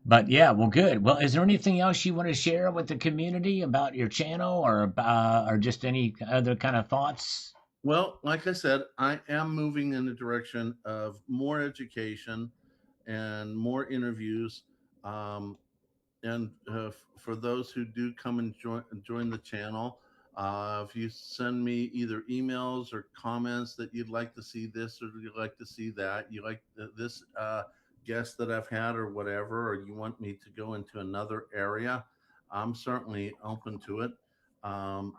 but yeah, well, good. Well, is there anything else you want to share with the community about your channel or just any other kind of thoughts? Well, like I said, I am moving in the direction of more education and more interviews. Um, and for those who do come and join the channel, if you send me either emails or comments that you'd like to see this or you'd like to see that, you like this guest that I've had or whatever, or you want me to go into another area, I'm certainly open to it. Um,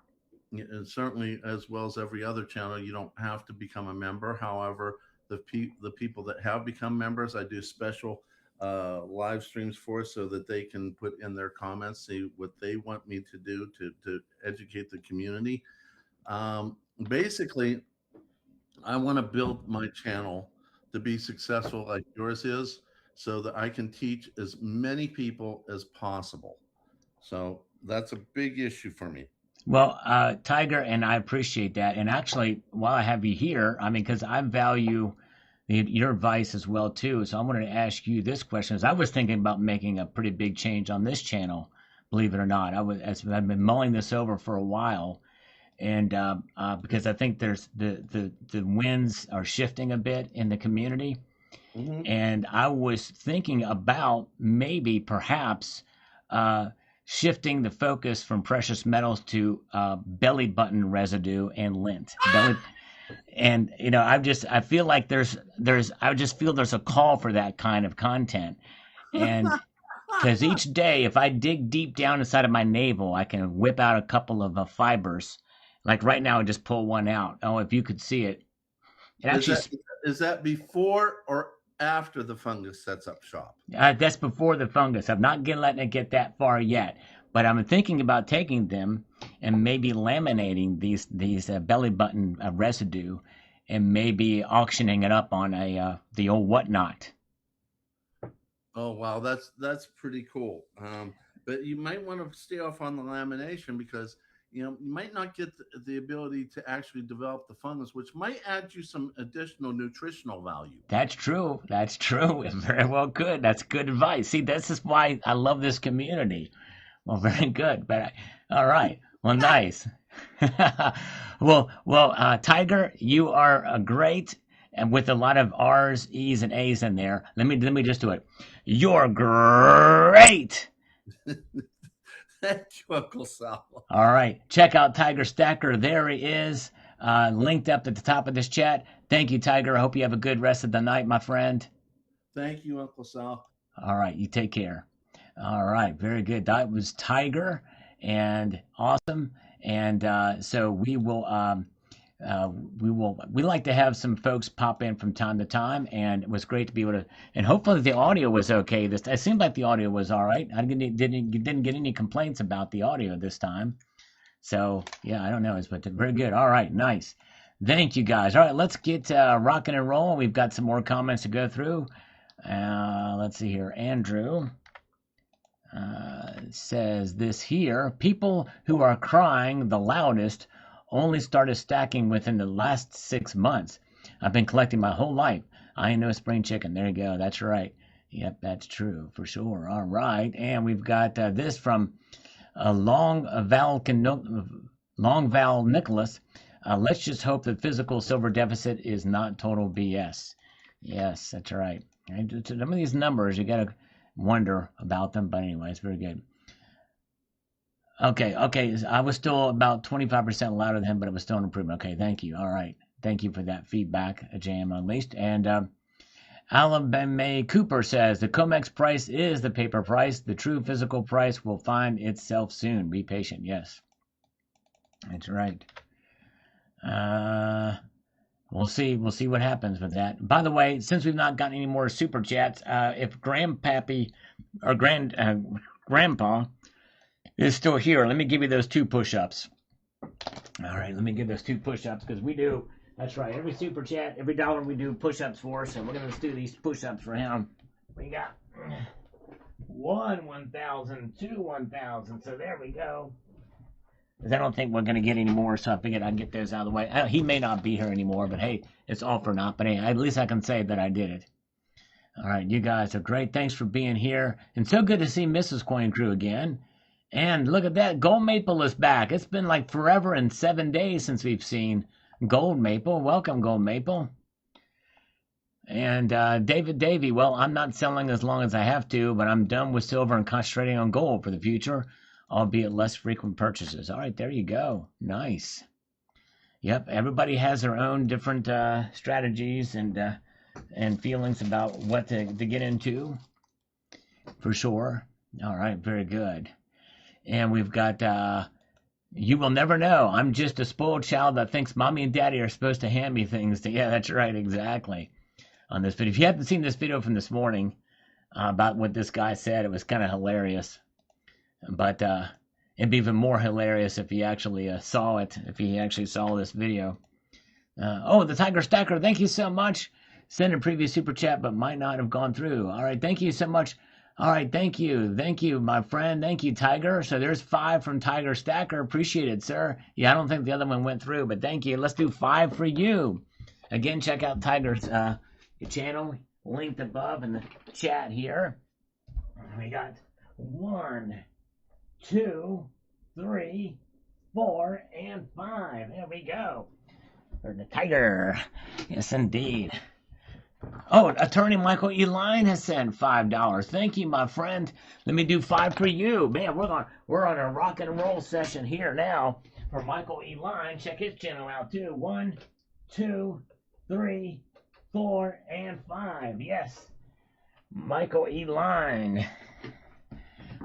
and certainly, as well as every other channel, you don't have to become a member. However, the people that have become members, I do special live streams for, so that they can put in their comments, see what they want me to do to educate the community. Basically, I want to build my channel to be successful like yours is, so that I can teach as many people as possible. So that's a big issue for me. Well, Tiger, and I appreciate that. And actually, while I have you here, I mean, because I value your advice as well too. So I wanted to ask you this question. As I was thinking about making a pretty big change on this channel, believe it or not, I've been mulling this over for a while, and because I think there's the winds are shifting a bit in the community, Mm-hmm. and I was thinking about maybe perhaps uh, shifting the focus from precious metals to belly button residue and lint. And I feel like I just feel there's a call for that kind of content, and because each day, if I dig deep down inside of my navel, I can whip out a couple of fibers. Like right now, I just pull one out. Oh, if you could see it, it Is actually that is that before or after the fungus sets up shop? that's before the fungus. I'm not letting it get that far yet, but I'm thinking about taking them and maybe laminating these belly button residue, and maybe auctioning it up on a the old whatnot. Oh wow, that's pretty cool. But you might want to stay off on the lamination, because you might not get the ability to actually develop the fungus, which might add you some additional nutritional value. That's true. That's true. It very well could. That's good advice. See, this is why I love this community. Well, very good. All right. Well, nice. Tiger, you are great, and with a lot of R's, E's, and A's in there. Let me just do it. You're great. Thank you, Uncle Sal. All right. Check out Tiger Stacker. There he is, linked up at the top of this chat. Thank you, Tiger. I hope you have a good rest of the night, my friend. Thank you, Uncle Sal. All right. You take care. All right. Very good. That was Tiger, and awesome. And so we like to have some folks pop in from time to time, and it was great to be able to, and hopefully the audio was okay. It seemed like the audio was all right. I didn't get any complaints about the audio this time. So yeah, I don't know. But very good. All right. Nice. Thank you guys. All right. Let's get rocking and rolling. We've got some more comments to go through. Let's see here. Andrew says this here: people who are crying the loudest only started stacking within the last 6 months. I've been collecting my whole life. I ain't no spring chicken. There you go. That's right. Yep, that's true for sure. All right, and we've got this from Long Val Nicholas. Let's just hope the physical silver deficit is not total BS. Yes, that's right. Some of these numbers, you got to wonder about them, but anyway, it's very good. Okay. I was still about 25% louder than him, but it was still an improvement. Okay, thank you. All right. Thank you for that feedback, JM Unleashed. And Alabama Cooper says the COMEX price is the paper price. The true physical price will find itself soon. Be patient. Yes. That's right. We'll see. We'll see what happens with that. By the way, since we've not gotten any more super chats, if Grandpappy or Grandpa is still here, let me give you those 2 push-ups. All right, let me give those 2 push-ups, because we do. That's right. Every super chat, every dollar we do push-ups for. So we're gonna do these push-ups for him. We got 1,000, 2 1,000. So there we go. Because I don't think we're gonna get any more, so I figured I'd get those out of the way. He may not be here anymore, but hey, it's all for naught. But hey, at least I can say that I did it. All right, you guys are great. Thanks for being here, and so good to see Mrs. Coin Crew again. And look at that, Gold Maple is back. It's been like forever and 7 days since we've seen Gold Maple. Welcome, Gold Maple. And David Davy, well, I'm not selling as long as I have to, but I'm done with silver and concentrating on gold for the future, albeit less frequent purchases. All right, there you go. Nice. Yep, everybody has their own different strategies and feelings about what to get into, for sure. All right, very good. And we've got, you will never know. I'm just a spoiled child that thinks mommy and daddy are supposed to hand me things. Yeah, that's right, exactly. On this video. If you haven't seen this video from this morning about what this guy said, it was kind of hilarious. But it'd be even more hilarious if he actually saw it, if he actually saw this video. Oh, the Tiger Stacker, thank you so much. Sent a previous super chat, but might not have gone through. All right, thank you so much. All right, thank you. Thank you, my friend. Thank you, Tiger. So there's 5 from Tiger Stacker. Appreciate it, sir. Yeah, I don't think the other one went through, but thank you. Let's do 5 for you. Again, check out Tiger's channel linked above in the chat here. We got 1, 2, 3, 4, and 5. There we go. For the Tiger. Yes, indeed. Oh, attorney Michael Eline has sent $5. Thank you, my friend. Let me do 5 for you. Man, we're on a rock and roll session here now for Michael Eline. Check his channel out too. 1, 2, 3, 4, and 5. Yes. Michael Eline.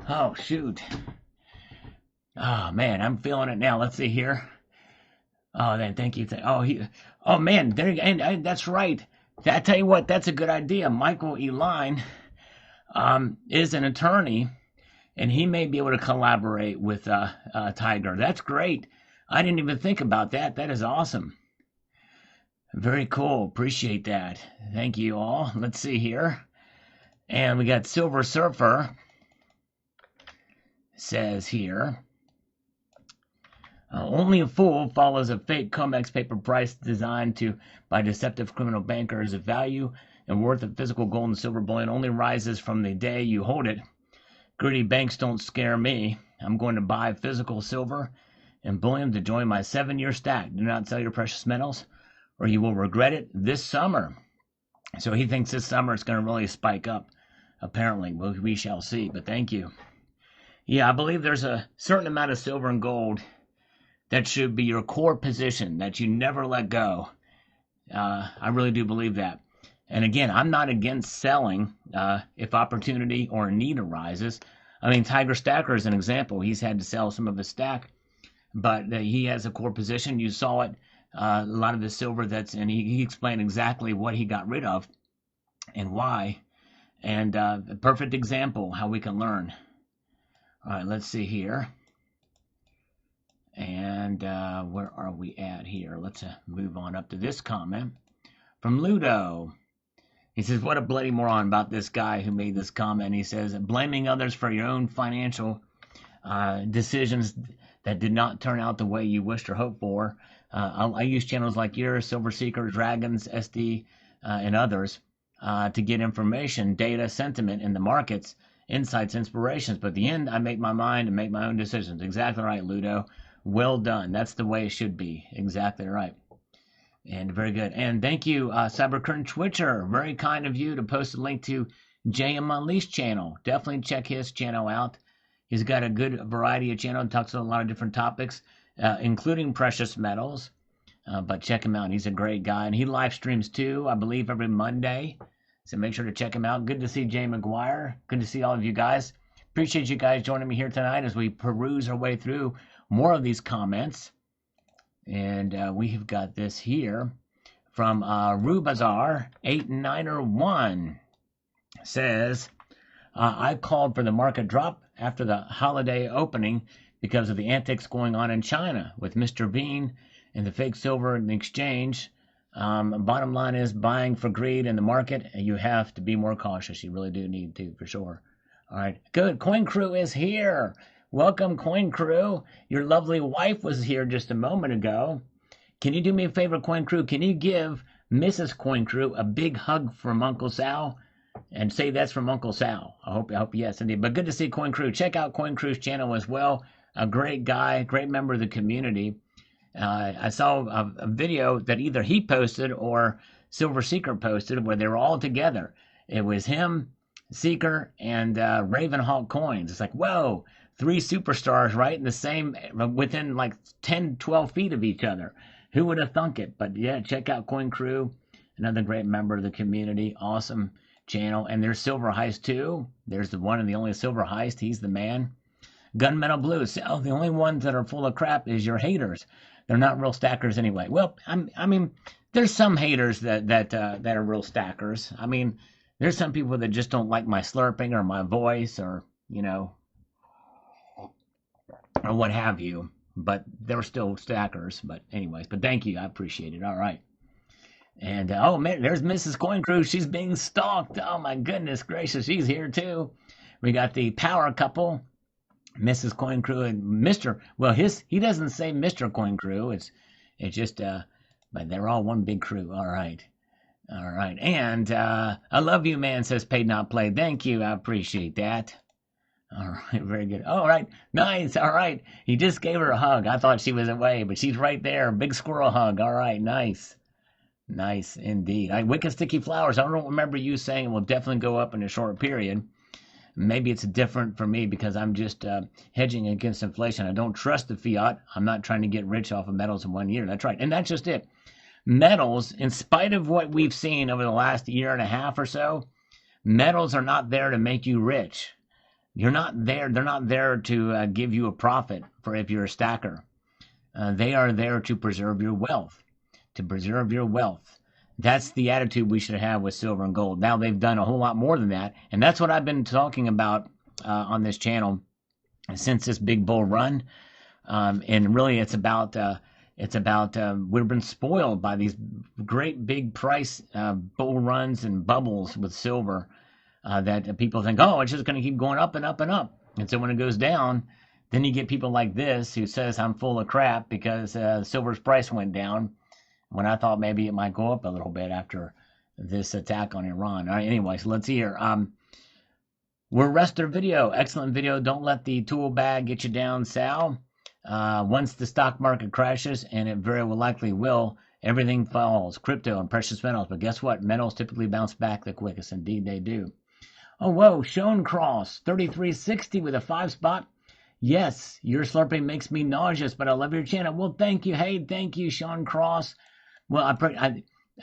Oh, shoot. Oh, man, I'm feeling it now. Let's see here. Oh, then thank you. Oh, man, there you go. And that's right. I tell you what, that's a good idea. Michael Eline is an attorney, and he may be able to collaborate with Tiger. That's great. I didn't even think about that. That is awesome. Very cool. Appreciate that. Thank you all. Let's see here. And we got Silver Surfer. Says here. Only a fool follows a fake COMEX paper price designed by deceptive criminal bankers. The value and worth of physical gold and silver bullion only rises from the day you hold it. Greedy banks don't scare me. I'm going to buy physical silver and bullion to join my 7-year stack. Do not sell your precious metals, or you will regret it this summer. So he thinks this summer it's going to really spike up. Apparently, we shall see. But thank you. Yeah, I believe there's a certain amount of silver and gold that should be your core position, that you never let go. I really do believe that. And again, I'm not against selling if opportunity or a need arises. I mean, Tiger Stacker is an example. He's had to sell some of his stack, but he has a core position. You saw it, a lot of the silver and he explained exactly what he got rid of and why. And a perfect example how we can learn. All right, let's see here. And where are we at here? Let's move on up to this comment from Ludo. He says, what a bloody moron about this guy who made this comment. He says, blaming others for your own financial decisions that did not turn out the way you wished or hoped for. I use channels like yours, Silver Seeker, Dragons, SD, and others to get information, data, sentiment in the markets, insights, inspirations. But at the end, I make my mind and make my own decisions. Exactly right, Ludo. Well done. That's the way it should be. Exactly right. And very good. And thank you, Cybercurrent Twitcher. Very kind of you to post a link to JM Unleashed channel. Definitely check his channel out. He's got a good variety of channel and talks about a lot of different topics, including precious metals. But check him out. He's a great guy. And he live streams too, I believe, every Monday. So make sure to check him out. Good to see Jay McGuire. Good to see all of you guys. Appreciate you guys joining me here tonight as we peruse our way through more of these comments. And we have got this here from Rubazar 8901. Says, I called for the market drop after the holiday opening because of the antics going on in China with Mr. Bean and the fake silver in the exchange. Bottom line is buying for greed in the market. You have to be more cautious. You really do need to, for sure. All right, good. Coin Crew is here. Welcome, Coin Crew. Your lovely wife was here just a moment ago. Can you do me a favor, Coin Crew? Can you give Mrs. Coin Crew a big hug from Uncle Sal? And say that's from Uncle Sal. I hope yes, indeed. But good to see Coin Crew. Check out Coin Crew's channel as well. A great guy, great member of the community. I saw a video that either he posted or Silver Seeker posted where they were all together. It was him, Seeker, and Ravenhawk Coins. It's like, whoa, three superstars right in the same, within like 10, 12 feet of each other. Who would have thunk it? But yeah, check out Coin Crew, another great member of the community. Awesome channel. And there's Silver Heist too. There's the one and the only Silver Heist. He's the man. Gunmetal Blues. Oh, the only ones that are full of crap is your haters. They're not real stackers anyway. Well, I mean, there's some haters that are real stackers. I mean, there's some people that just don't like my slurping or my voice or, you know, or what have you. But they're still stackers. But anyways, but thank you. I appreciate it. All right. And, oh, man, there's Mrs. Coin Crew. She's being stalked. Oh, my goodness gracious. She's here, too. We got the power couple, Mrs. Coin Crew and Mr. Well, he doesn't say Mr. Coin Crew. It's just, but they're all one big crew. All right. And, I love you, man, says Paid Not Played. Thank you. I appreciate that. All right. Very good. All right. Nice. All right. He just gave her a hug. I thought she was away, but she's right there. Big squirrel hug. All right. Nice. Nice indeed. Wicked Sticky Flowers. I don't remember you saying it will definitely go up in a short period. Maybe it's different for me because I'm just hedging against inflation. I don't trust the fiat. I'm not trying to get rich off of metals in 1 year. That's right. And that's just it. Metals, in spite of what we've seen over the last year and a half or so, metals are not there to make you rich. You're not there. They're not there to give you a profit for if you're a stacker. They are there to preserve your wealth. To preserve your wealth. That's the attitude we should have with silver and gold. Now they've done a whole lot more than that, and that's what I've been talking about on this channel since this big bull run. And really, it's about we've been spoiled by these great big price bull runs and bubbles with silver that people think, oh, it's just going to keep going up and up and up. And so when it goes down, then you get people like this who says I'm full of crap because silver's price went down, when I thought maybe it might go up a little bit after this attack on Iran. All right, anyways, let's see here. We're rest their video. Excellent video. Don't let the tool bag get you down, Sal. Once the stock market crashes, and it very well likely will, everything falls, crypto and precious metals. But guess what? Metals typically bounce back the quickest. Indeed, they do. Oh, whoa, Sean Cross, 3360 with a 5 spot. Yes, your slurping makes me nauseous, but I love your channel. Well, thank you. Hey, thank you, Sean Cross. Well,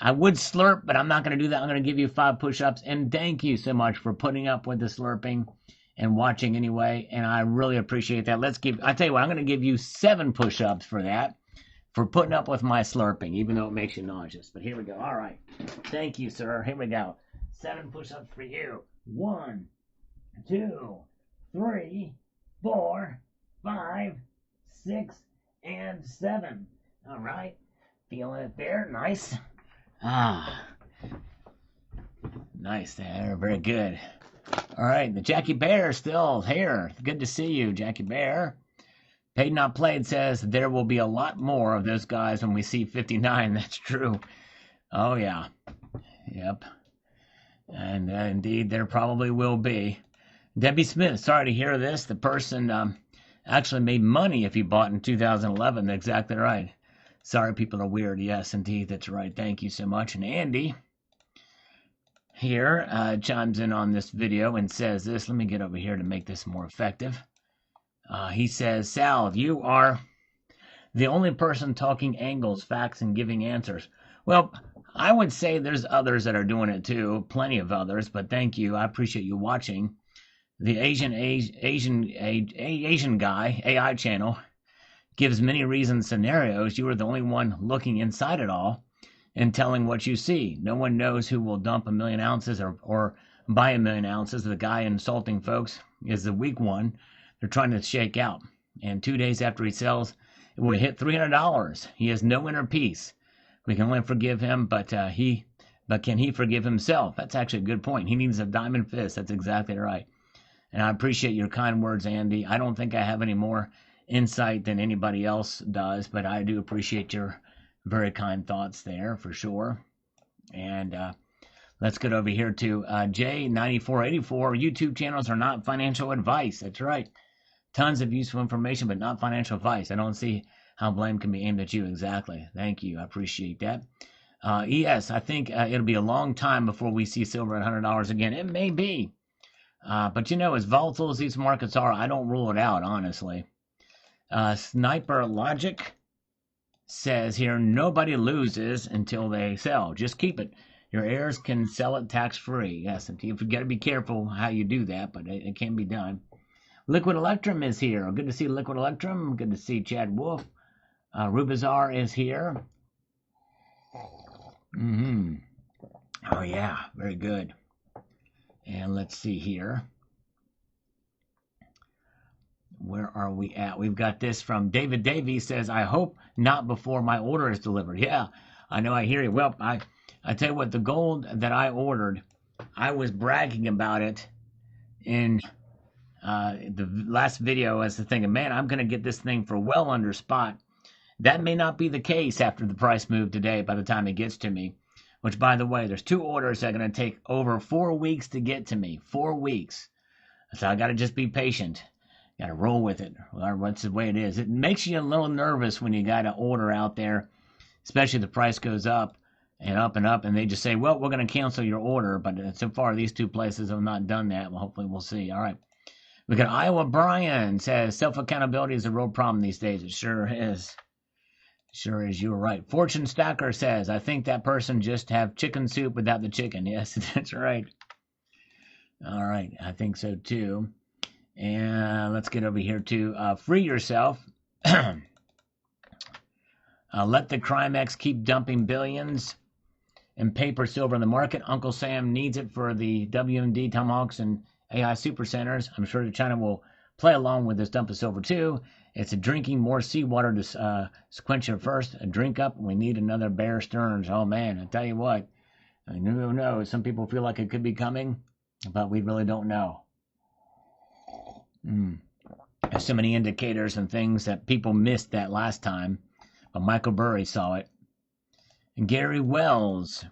I would slurp, but I'm not going to do that. I'm going to give you 5 push-ups. And thank you so much for putting up with the slurping and watching anyway. And I really appreciate that. I tell you what, I'm going to give you 7 push-ups for that, for putting up with my slurping, even though it makes you nauseous. But here we go. All right. Thank you, sir. Here we go. 7 push-ups for you. 1, 2, 3, 4, 5, 6, and 7. All right. Feeling it there. Nice. Nice there. Very good. All right. The Jackie Bear still here. Good to see you, Jackie Bear. Paid Not Played says there will be a lot more of those guys when we see 59. That's true. Oh, yeah. Yep. And indeed, there probably will be. Debbie Smith, sorry to hear this. The person actually made money if he bought in 2011. That's exactly right. Sorry, people are weird. Yes, indeed, that's right. Thank you so much. And Andy here chimes in on this video and says this. Let me get over here to make this more effective. He says, Sal, you are the only person talking angles, facts, and giving answers. Well, I would say there's others that are doing it too. Plenty of others, but thank you. I appreciate you watching. The Asian guy, AI channel, gives many reasons scenarios. You are the only one looking inside it all and telling what you see. No one knows who will dump 1 million ounces or buy 1 million ounces. The guy insulting folks is the weak one they're trying to shake out. And 2 days after he sells, it will hit $300. He has no inner peace. We can only forgive him, but can he forgive himself? That's actually a good point. He needs a diamond fist. That's exactly right. And I appreciate your kind words, Andy. I don't think I have any more insight than anybody else does, but I do appreciate your very kind thoughts there for sure. And let's get over here to J9484. YouTube channels are not financial advice. That's right. Tons of useful information, but not financial advice. I don't see how blame can be aimed at you. Exactly. Thank you. I appreciate that. ES, I think it'll be a long time before we see silver at $100 again. It may be. But as volatile as these markets are, I don't rule it out, honestly. Sniper Logic says here, nobody loses until they sell. Just keep it. Your heirs can sell it tax-free. Yes, you've got to be careful how you do that, but it can be done. Liquid Electrum is here. Good to see Liquid Electrum. Good to see Chad Wolf. Rubazar is here. Oh, yeah. Very good. And let's see here. Where are we at? We've got this from David Davies says, I hope not before my order is delivered. Yeah, I know. I hear you. Well, I tell you what, the gold that I ordered, I was bragging about it in the last video as the thing, man, I'm going to get this thing for well under spot. That may not be the case after the price move today by the time it gets to me, which, by the way, there's 2 orders that are going to take over 4 weeks to get to me. 4 weeks. So I got to just be patient. Got to roll with it. Well, that's the way it is. It makes you a little nervous when you got an order out there, especially if the price goes up, and they just say, well, we're going to cancel your order. But so far, these 2 places have not done that. Well, hopefully we'll see. All right. We got Iowa Brian says, self-accountability is a real problem these days. It sure is. Sure is. You were right. Fortune Stacker says, I think that person just have chicken soup without the chicken. Yes, that's right. All right. I think so, too. And let's get over here to free yourself. Let the Crimex keep dumping billions in paper silver in the market. Uncle Sam needs it for the WMD Tomahawks and AI super centers. I'm sure that China will play along with this dump of silver too. It's a drinking more seawater to quench it first. A drink up. We need another Bear Stearns. Oh man, I tell you what. I don't know. Some people feel like it could be coming, but we really don't know. There's so many indicators and things that people missed that last time, but Michael Burry saw it. And Gary Wells.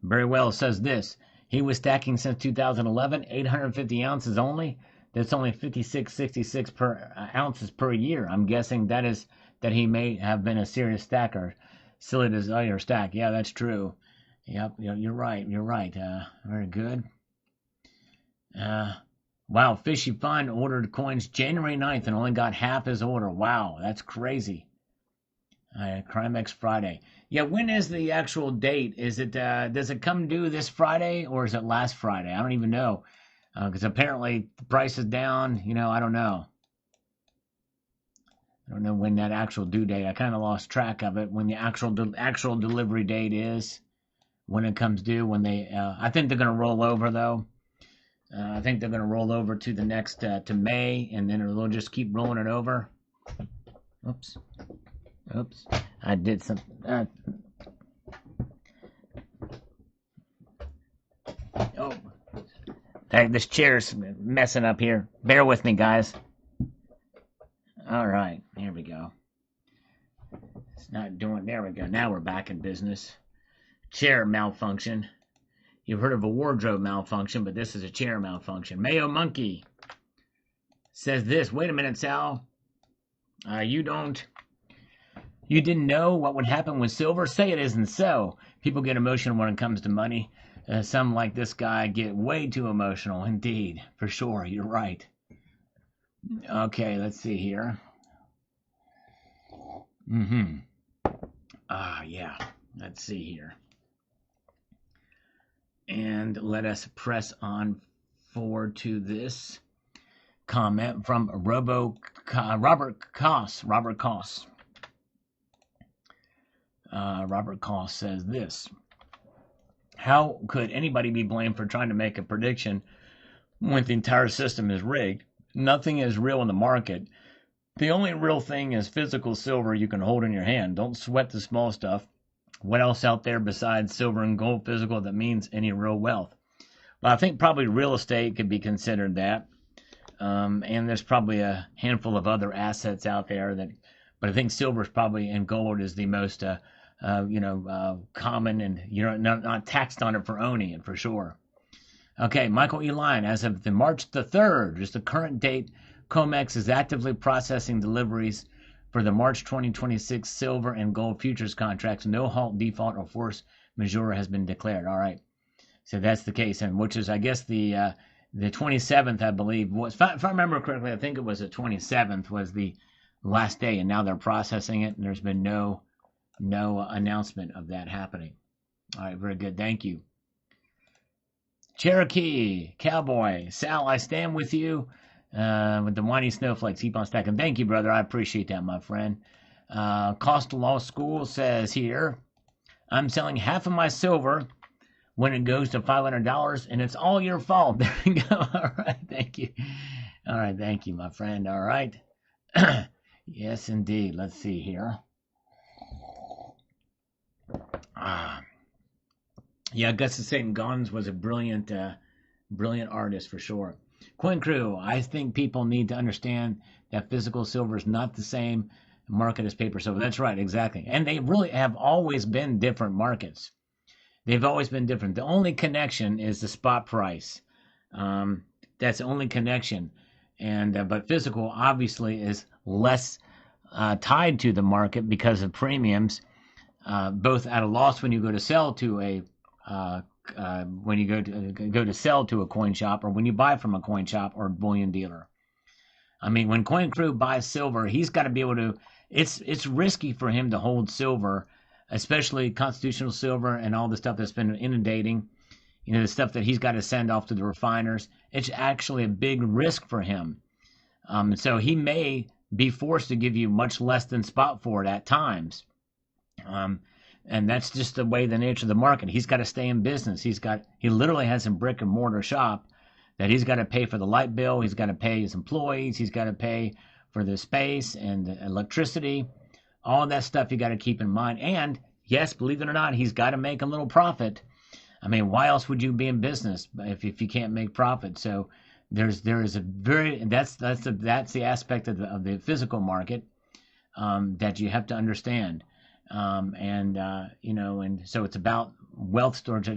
Barry Wells says this. He was stacking since 2011, 850 ounces only. That's only 56.66 per ounces per year. I'm guessing that is that he may have been a serious stacker. Silly desire stack. Yeah, that's true. Yep, you're right. You're right. Very good. Wow, Fishy Fun ordered coins January 9th and only got half his order. Wow, that's crazy. Crimex Friday. Yeah, when is the actual date? Is it does it come due this Friday or is it last Friday? I don't even know. Because apparently the price is down. I don't know. I don't know when that actual due date. I kind of lost track of it. When the actual delivery date is, when it comes due. When they, I think they're going to roll over though. I think they're going to roll over to the next to May, and then they'll just keep rolling it over. Oops. I did some. This chair's messing up here. Bear with me, guys. All right, here we go. It's not doing. There we go. Now we're back in business. Chair malfunction. You've heard of a wardrobe malfunction, but this is a chair malfunction. Mayo Monkey says this. Wait a minute, Sal. You didn't know what would happen with silver? Say it isn't so. People get emotional when it comes to money. Some, like this guy, get way too emotional. Indeed. For sure. You're right. Okay, let's see here. Yeah. Let's see here. And let us press on forward to this comment from Robert Koss. Robert Koss says this. How could anybody be blamed for trying to make a prediction when the entire system is rigged? Nothing is real in the market. The only real thing is physical silver you can hold in your hand. Don't sweat the small stuff. What else out there besides silver and gold physical that means any real wealth? Well, I think probably real estate could be considered that. And there's probably a handful of other assets out there but I think silver is probably, and gold is the most, common, and you're not taxed on it for owning it for sure. Okay, Michael E. Lyon, as of the March the 3rd, just the current date, COMEX is actively processing deliveries for the March 2026 silver and gold futures contracts. No halt, default, or force majeure has been declared. All right. So that's the case, and which is, I guess, the 27th, I believe, was, if I remember correctly, I think it was the 27th was the last day, and now they're processing it, and there's been no announcement of that happening. All right, very good. Thank you. Cherokee, Cowboy, Sal, I stand with you with the whiny snowflakes. Keep on stacking. Thank you, brother. I appreciate that, my friend. Costa Law School says here, I'm selling half of my silver when it goes to $500, and it's all your fault. There you go. All right, thank you. All right, thank you, my friend. All right. Yes, indeed. Let's see here. Yeah, Augustus St. Gons was a brilliant artist for sure. Coin Crew, I think people need to understand that physical silver is not the same market as paper silver. That's right, exactly. And they really have always been different markets. They've always been different. The only connection is the spot price. That's the only connection. And but physical obviously is less tied to the market because of premiums, both at a loss when you go to sell to a when you go to sell to a coin shop, or when you buy from a coin shop or bullion dealer. I mean, when Coin Crew buys silver, he's got to be able to. It's risky for him to hold silver, especially constitutional silver and all the stuff that's been inundating. You know, the stuff that he's got to send off to the refiners. It's actually a big risk for him. So he may be forced to give you much less than spot for it at times. And that's just the way, the nature of the market. He's got to stay in business. He literally has a brick and mortar shop that he's got to pay for the light bill. He's got to pay his employees. He's got to pay for the space and the electricity. All that stuff you got to keep in mind. And yes, believe it or not, he's got to make a little profit. I mean, why else would you be in business if you can't make profit? So there is a very, that's the aspect of the physical market that you have to understand. You know, and so it's about wealth storage,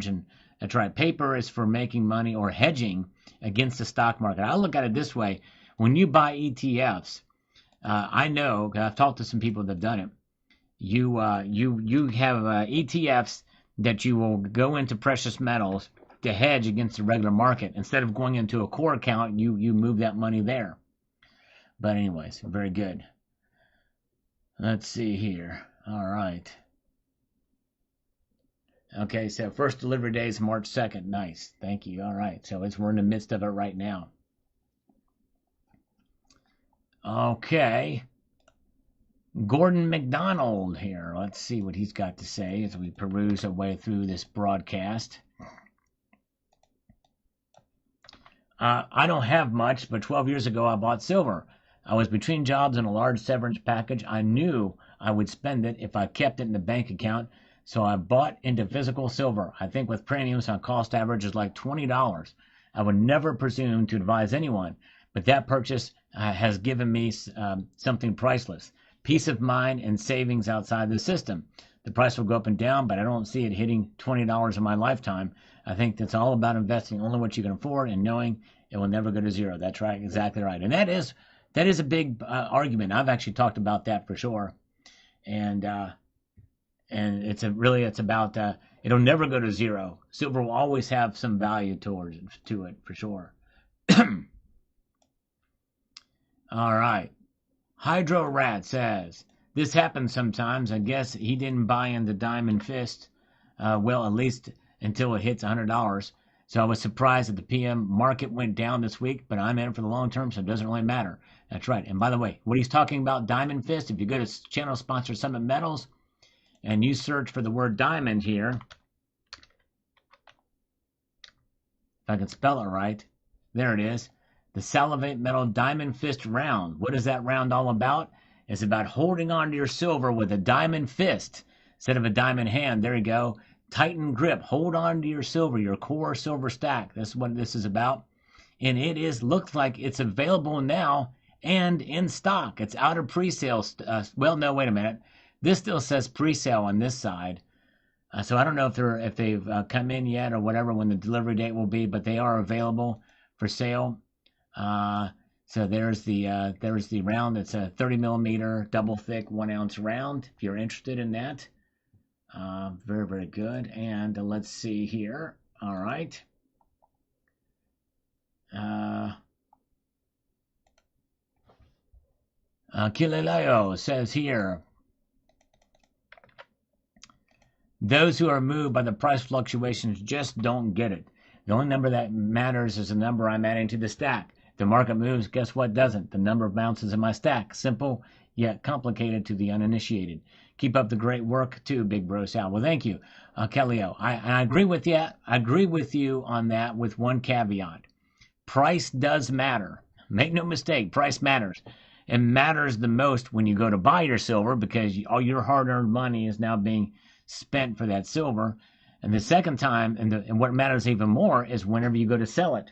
and that's right. Paper is for making money or hedging against the stock market. I look at it this way: when you buy ETFs, I know, 'cause I've talked to some people that have done it. You have ETFs that you will go into precious metals to hedge against the regular market. Instead of going into a core account, you move that money there. But anyways, very good. Let's see here. All right. Okay, so first delivery day is March 2nd. Nice. Thank you. All right. So we're in the midst of it right now. Okay. Gordon McDonald here. Let's see what he's got to say as we peruse our way through this broadcast. I don't have much, but 12 years ago I bought silver. I was between jobs and a large severance package. I knew I would spend it if I kept it in the bank account, so I bought into physical silver. I think with premiums on cost average is like $20. I would never presume to advise anyone, but that purchase has given me something priceless. Peace of mind and savings outside the system. The price will go up and down, but I don't see it hitting $20 in my lifetime. I think that's all about investing only what you can afford and knowing it will never go to zero. That's right, exactly right. And that is a big argument. I've actually talked about that for sure. And it's about it'll never go to zero. Silver will always have some value to it for sure. All right. Hydro Rat says, this happens sometimes. I guess he didn't buy into Diamond Fist, well, at least until it hits $100. So I was surprised that the PM market went down this week, but I'm in it for the long term, so it doesn't really matter. That's right. And by the way, what he's talking about, Diamond Fist, if you go to channel sponsor Summit Metals and you search for the word diamond here, if I can spell it right, there it is. The Salivate Metal Diamond Fist round. What is that round all about? It's about holding on to your silver with a diamond fist instead of a diamond hand. There you go. Tighten grip. Hold on to your silver, your core silver stack. That's what this is about. And looks like it's available now and in stock. It's out of pre-sale. Well, no, wait a minute. This still says pre-sale on this side. So I don't know if they've come in yet or whatever when the delivery date will be, but they are available for sale. So there's the round. It's a 30 millimeter double thick 1 ounce round. If you're interested in that, very, very good. And let's see here. All right. Kileleo says here, those who are moved by the price fluctuations just don't get it. The only number that matters is the number I'm adding to the stack. If the market moves, guess what doesn't? The number of bounces in my stack. Simple, yet complicated to the uninitiated. Keep up the great work too, Big Bro Sal. Well, thank you, Kellyo. I agree with you. I agree with you on that with one caveat. Price does matter. Make no mistake, price matters. It matters the most when you go to buy your silver because all your hard-earned money is now being spent for that silver. And the second time, and what matters even more, is whenever you go to sell it.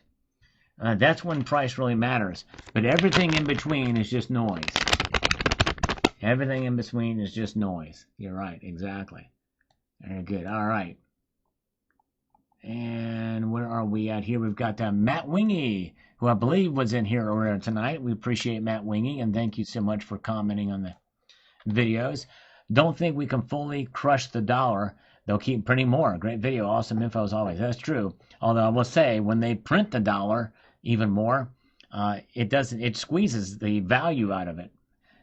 That's when price really matters. But everything in between is just noise. Everything in between is just noise. You're right, exactly. Very good. All right. And where are we at here? We've got Matt Wingy, who I believe was in here earlier tonight. We appreciate Matt Wingy, and thank you so much for commenting on the videos. Don't think we can fully crush the dollar. They'll keep printing more. Great video. Awesome info as always. That's true. Although I will say, when they print the dollar even more, it squeezes the value out of it.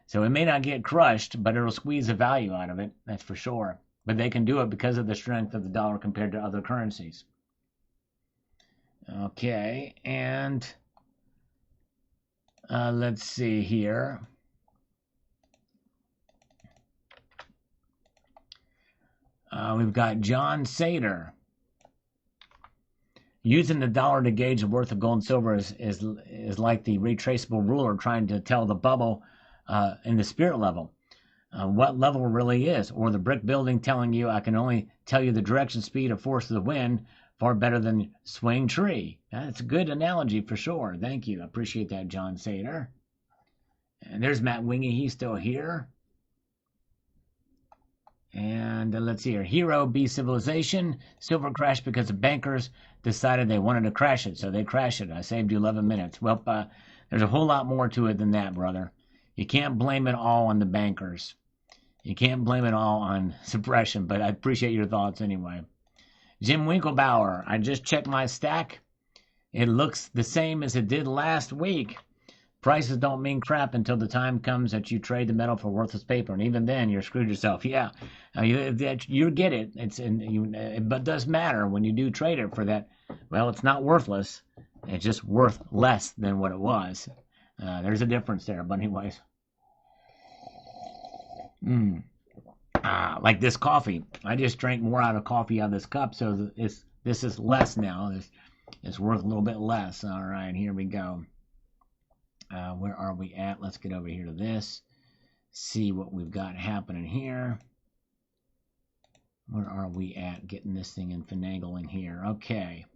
So it may not get crushed, but it'll squeeze the value out of it. That's for sure. But they can do it because of the strength of the dollar compared to other currencies. Okay, and let's see here. We've got John Sater. Using the dollar to gauge the worth of gold and silver is like the retraceable ruler trying to tell the bubble in the spirit level what level really is, or the brick building telling you I can only tell you the direction, speed, or force of the wind far better than swing tree. That's a good analogy for sure. Thank you. I appreciate that, John Sater. And there's Matt Wingy. He's still here. And let's see here. Hero B Civilization. Silver crashed because the bankers decided they wanted to crash it, so they crashed it. I saved you 11 minutes. Well, there's a whole lot more to it than that, brother. You can't blame it all on the bankers. You can't blame it all on suppression, but I appreciate your thoughts anyway. Jim Winklebauer, I just checked my stack. It looks the same as it did last week. Prices don't mean crap until the time comes that you trade the metal for worthless paper, and even then, you're screwed yourself. Yeah, you get it. But it does matter when you do trade it for that. Well, it's not worthless. It's just worth less than what it was. There's a difference there, but anyways. Like this coffee. I just drank more out of coffee out of this cup, so this is less now. It's worth a little bit less. All right, here we go. Where are we at? Let's get over here to this. See what we've got happening here. Where are we at? Getting this thing in finagling here. Okay.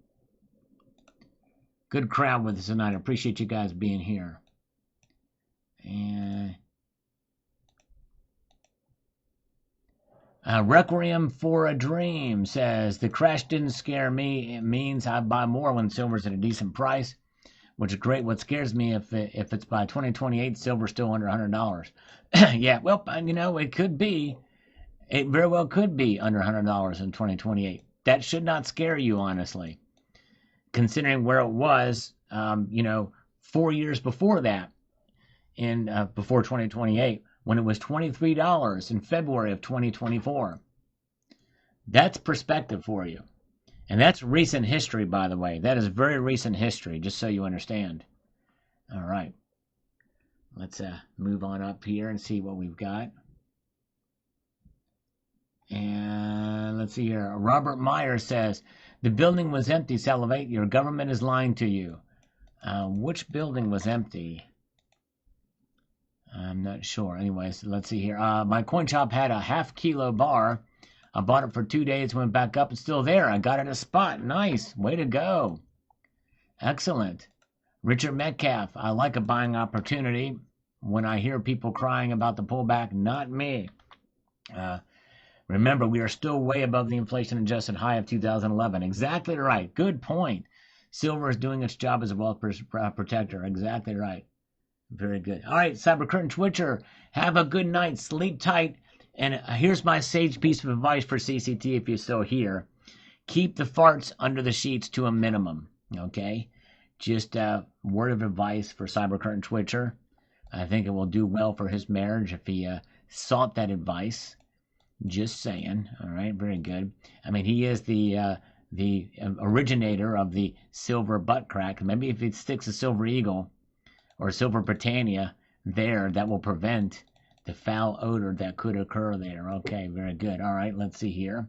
Good crowd with us tonight. I appreciate you guys being here. And Requiem for a Dream says, the crash didn't scare me. It means I buy more when silver's at a decent price, which is great. What scares me if it's by 2028, silver's still under $100. Yeah, well, it could be. It very well could be under $100 in 2028. That should not scare you, honestly, considering where it was, 4 years before that, before 2028. When it was $23 in February of 2024. That's perspective for you. And that's recent history, by the way. That is very recent history, just so you understand. All right. Let's move on up here and see what we've got. And let's see here. Robert Meyer says, the building was empty, Salivate. Your government is lying to you. Which building was empty? I'm not sure. Anyways, let's see here. My coin shop had a half-kilo bar. I bought it for 2 days, went back up. It's still there. I got it at a spot. Nice. Way to go. Excellent. Richard Metcalf, I like a buying opportunity when I hear people crying about the pullback. Not me. Remember, we are still way above the inflation-adjusted high of 2011. Exactly right. Good point. Silver is doing its job as a wealth protector. Exactly right. Very good. All right, Cyber Curtain Twitcher, have a good night. Sleep tight. And here's my sage piece of advice for CCT if you're still here. Keep the farts under the sheets to a minimum, okay? Just a word of advice for Cyber Curtain Twitcher. I think it will do well for his marriage if he sought that advice. Just saying. All right, very good. I mean, he is the originator of the silver butt crack. Maybe if he sticks a silver eagle or silver Britannia there, that will prevent the foul odor that could occur there. Okay, very good. All right, let's see here.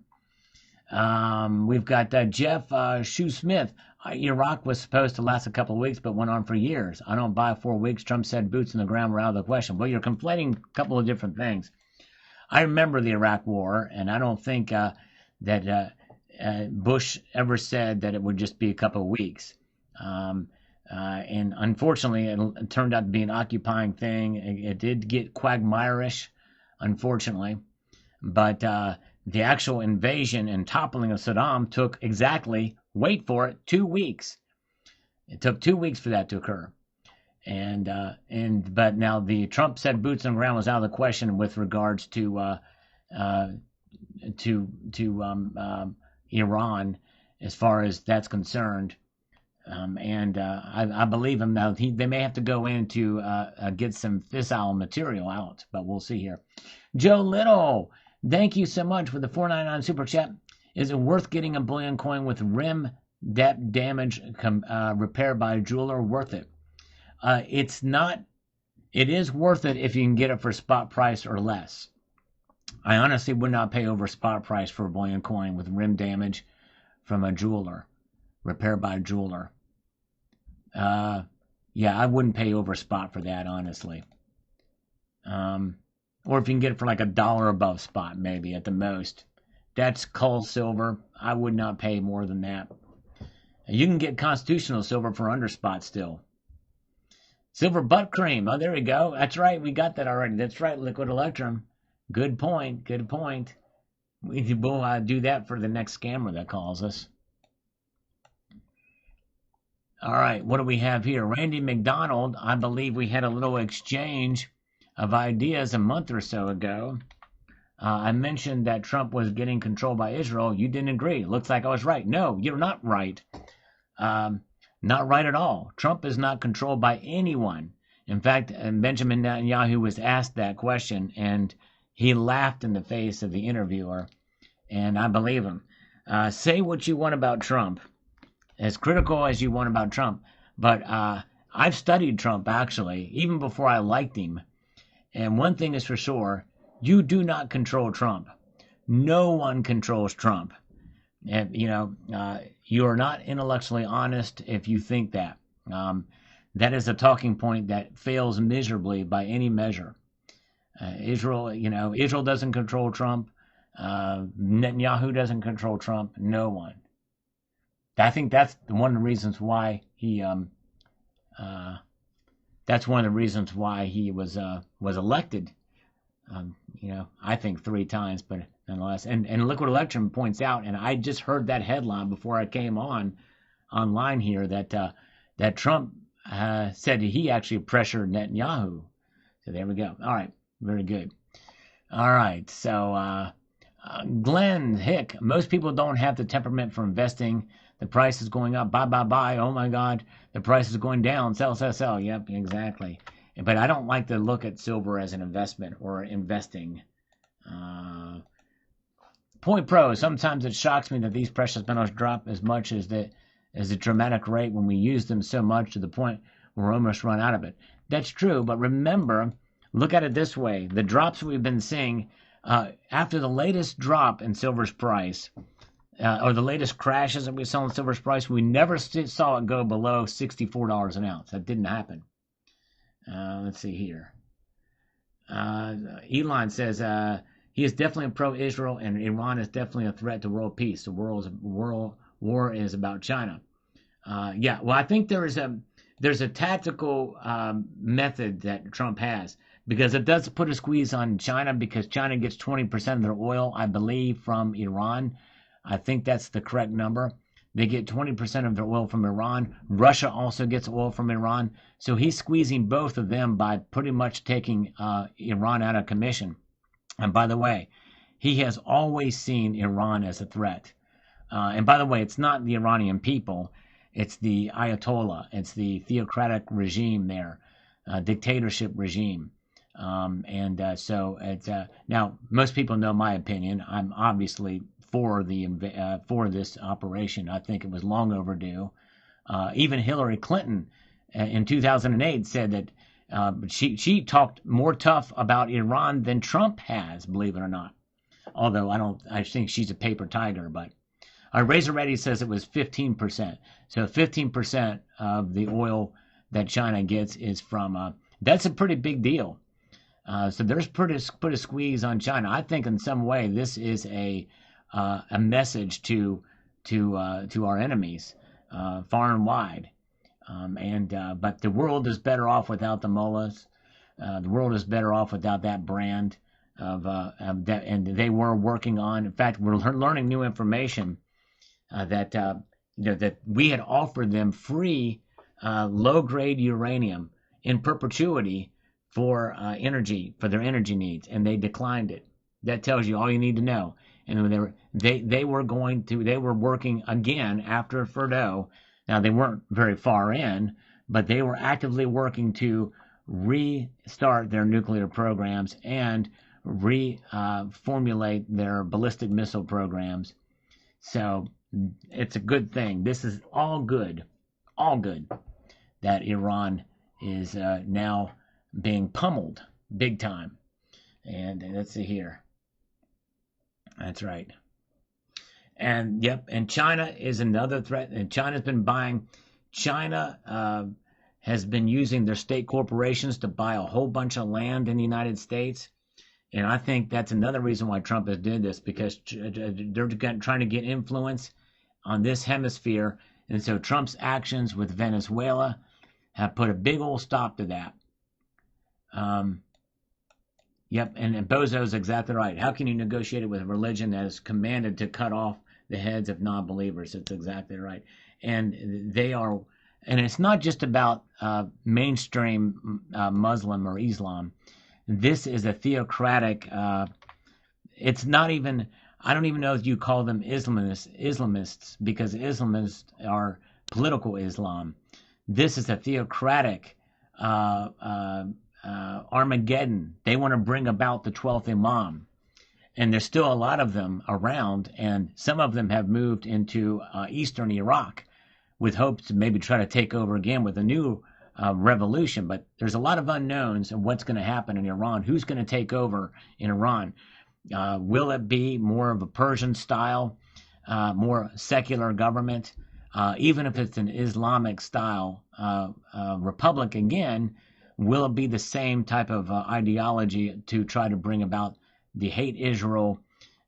We've got Jeff Shoesmith. Iraq was supposed to last a couple of weeks, but went on for years. I don't buy 4 weeks. Trump said boots in the ground were out of the question. Well, you're conflating a couple of different things. I remember the Iraq War, and I don't think that Bush ever said that it would just be a couple of weeks. And unfortunately, it turned out to be an occupying thing. It did get quagmire-ish, unfortunately. But the actual invasion and toppling of Saddam took exactly, wait for it, 2 weeks. It took 2 weeks for that to occur. But now the Trump said boots on the ground was out of the question with regards to Iran, as far as that's concerned. I believe him now. They may have to go in to get some fissile material out, but we'll see here. Joe Little, thank you so much for the $4.99 super chat. Is it worth getting a bullion coin with rim depth damage repaired by a jeweler? Worth it? It's not. It is worth it if you can get it for spot price or less. I honestly would not pay over spot price for a bullion coin with rim damage from a jeweler, repaired by a jeweler. Yeah, I wouldn't pay over spot for that, honestly. Or if you can get it for like $1 above spot, maybe at the most. That's cull silver. I would not pay more than that. You can get constitutional silver for under spot still. Silver butt cream. Oh, there we go. That's right. We got that already. That's right. Liquid Electrum. Good point. Good point. We will do that for the next scammer that calls us. All right. What do we have here? Randy McDonald. I believe we had a little exchange of ideas a month or so ago. I mentioned that Trump was getting controlled by Israel. You didn't agree. Looks like I was right. No, you're not right. Not right at all. Trump is not controlled by anyone. In fact, Benjamin Netanyahu was asked that question, and he laughed in the face of the interviewer, and I believe him. Say what you want about Trump, as critical as you want about Trump, but I've studied Trump, actually, even before I liked him, and one thing is for sure, you do not control Trump. No one controls Trump. And, you are not intellectually honest if you think that. That is a talking point that fails miserably by any measure. Israel doesn't control Trump. Netanyahu doesn't control Trump. No one. I think that's one of the reasons why he. That's one of the reasons why he was elected. I think 3 times, but nonetheless. And Liquid Electrum points out, and I just heard that headline before I came online here, that Trump said he actually pressured Netanyahu. So there we go. All right. Very good. All right. So Glenn Hick, most people don't have the temperament for investing. The price is going up. Buy. Oh, my God. The price is going down. Sell. Yep, exactly. But I don't like to look at silver as an investment or investing. Point Pro, sometimes it shocks me that these precious metals drop as much as the dramatic rate when we use them so much to the point we're almost run out of it. That's true, but remember, look at it this way. The drops we've been seeing, after the latest drop in silver's price, or the latest crashes that we saw in silver's price, we never saw it go below $64 an ounce. That didn't happen. Let's see here. Elon says he is definitely pro-Israel, and Iran is definitely a threat to world peace. The world war is about China. Well, I think there's a tactical method that Trump has, because it does put a squeeze on China, because China gets 20% of their oil, I believe, from Iran. I think that's the correct number. They get 20% of their oil from Iran. Russia also gets oil from Iran. So he's squeezing both of them by pretty much taking Iran out of commission. And by the way, he has always seen Iran as a threat. And by the way, it's not the Iranian people. It's the Ayatollah. It's the theocratic regime there, dictatorship regime. So it's now most people know my opinion. I'm obviously for this operation. I think it was long overdue. Even Hillary Clinton in 2008 said that she talked more tough about Iran than Trump has, believe it or not. Although I think she's a paper tiger. But Razor Ready says it was 15%. So 15% of the oil that China gets is from. That's a pretty big deal. So there's put a squeeze on China. I think in some way this is a message to our enemies far and wide. But the world is better off without the mullahs. The world is better off without that brand of that. And they were working on. In fact, we're learning new information that that we had offered them free low-grade uranium in perpetuity for their energy needs, and they declined it. That tells you all you need to know. And they were working again after Fordo. Now they weren't very far in, but they were actively working to restart their nuclear programs and reformulate their ballistic missile programs. So it's a good thing. This is all good that Iran is now being pummeled big time. And let's see here. That's right. And yep, and China is another threat. And China's been buying. China has been using their state corporations to buy a whole bunch of land in the United States. And I think that's another reason why Trump has did this, because they're trying to get influence on this hemisphere. And so Trump's actions with Venezuela have put a big old stop to that. Yep, and Bozo's exactly right. How can you negotiate it with a religion that is commanded to cut off the heads of non-believers? It's exactly right. And it's not just about mainstream Muslim or Islam. This is a theocratic, it's not even, I don't even know if you call them Islamists, because Islamists are political Islam. This is a theocratic Armageddon. They want to bring about the 12th Imam. And there's still a lot of them around, and some of them have moved into eastern Iraq with hopes to maybe try to take over again with a new revolution. But there's a lot of unknowns of what's going to happen in Iran. Who's going to take over in Iran? Will it be more of a Persian style, more secular government? Even if it's an Islamic style republic again, will it be the same type of ideology to try to bring about the hate Israel,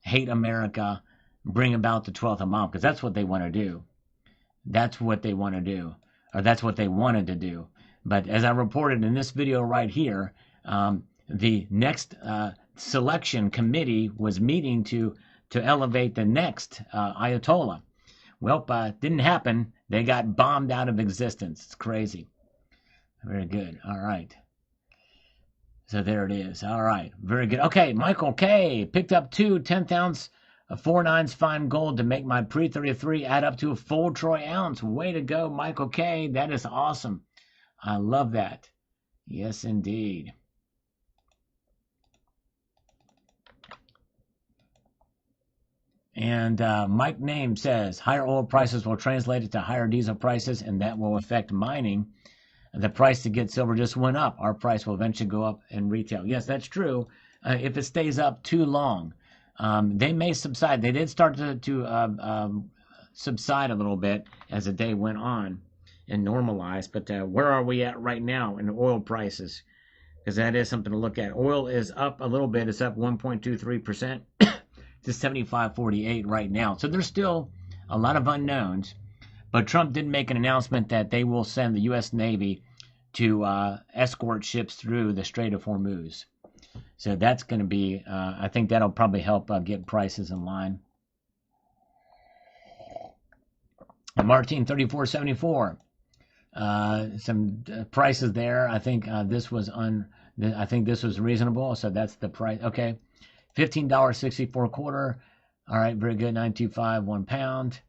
hate America, bring about the 12th Imam? Because that's what they want to do. That's what they want to do, or that's what they wanted to do. But as I reported in this video right here, the next selection committee was meeting to elevate the next Ayatollah. Well, didn't happen. They got bombed out of existence. It's crazy. Very good. All right. So there it is. All right. Very good. Okay, Michael K. picked up 2 10th-ounce 4/9 fine gold to make my pre-33 add up to a full troy ounce. Way to go, Michael K. That is awesome. I love that. Yes, indeed. And Mike Name says, higher oil prices will translate into higher diesel prices, and that will affect mining. The price to get silver just went up. Our price will eventually go up in retail. Yes, that's true. If it stays up too long, they may subside. They did start to subside a little bit as the day went on and normalized. But where are we at right now in oil prices? Because that is something to look at. Oil is up a little bit. It's up 1.23% to 75.48 right now. So there's still a lot of unknowns. But Trump did make an announcement that they will send the U.S. Navy to escort ships through the Strait of Hormuz. So that's going to be, I think that'll probably help get prices in line. Martine 34.74. Some prices there. I think this was reasonable. So that's the price. Okay, $15.64 quarter. All right, very good. 925 1 pound.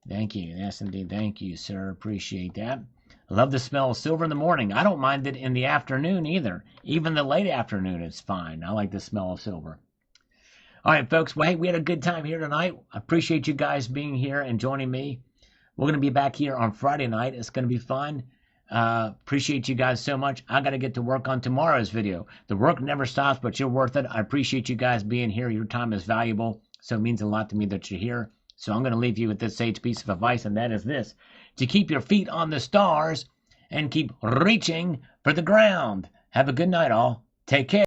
Thank you. Yes, indeed. Thank you, sir. Appreciate that. I love the smell of silver in the morning. I don't mind it in the afternoon either. Even the late afternoon is fine. I like the smell of silver. All right, folks. Well, hey, we had a good time here tonight. I appreciate you guys being here and joining me. We're going to be back here on Friday night. It's going to be fun. Appreciate you guys so much. I got to get to work on tomorrow's video. The work never stops, but you're worth it. I appreciate you guys being here. Your time is valuable, so it means a lot to me that you're here. So I'm going to leave you with this sage piece of advice, and that is this: to keep your feet on the stars and keep reaching for the ground. Have a good night, all. Take care.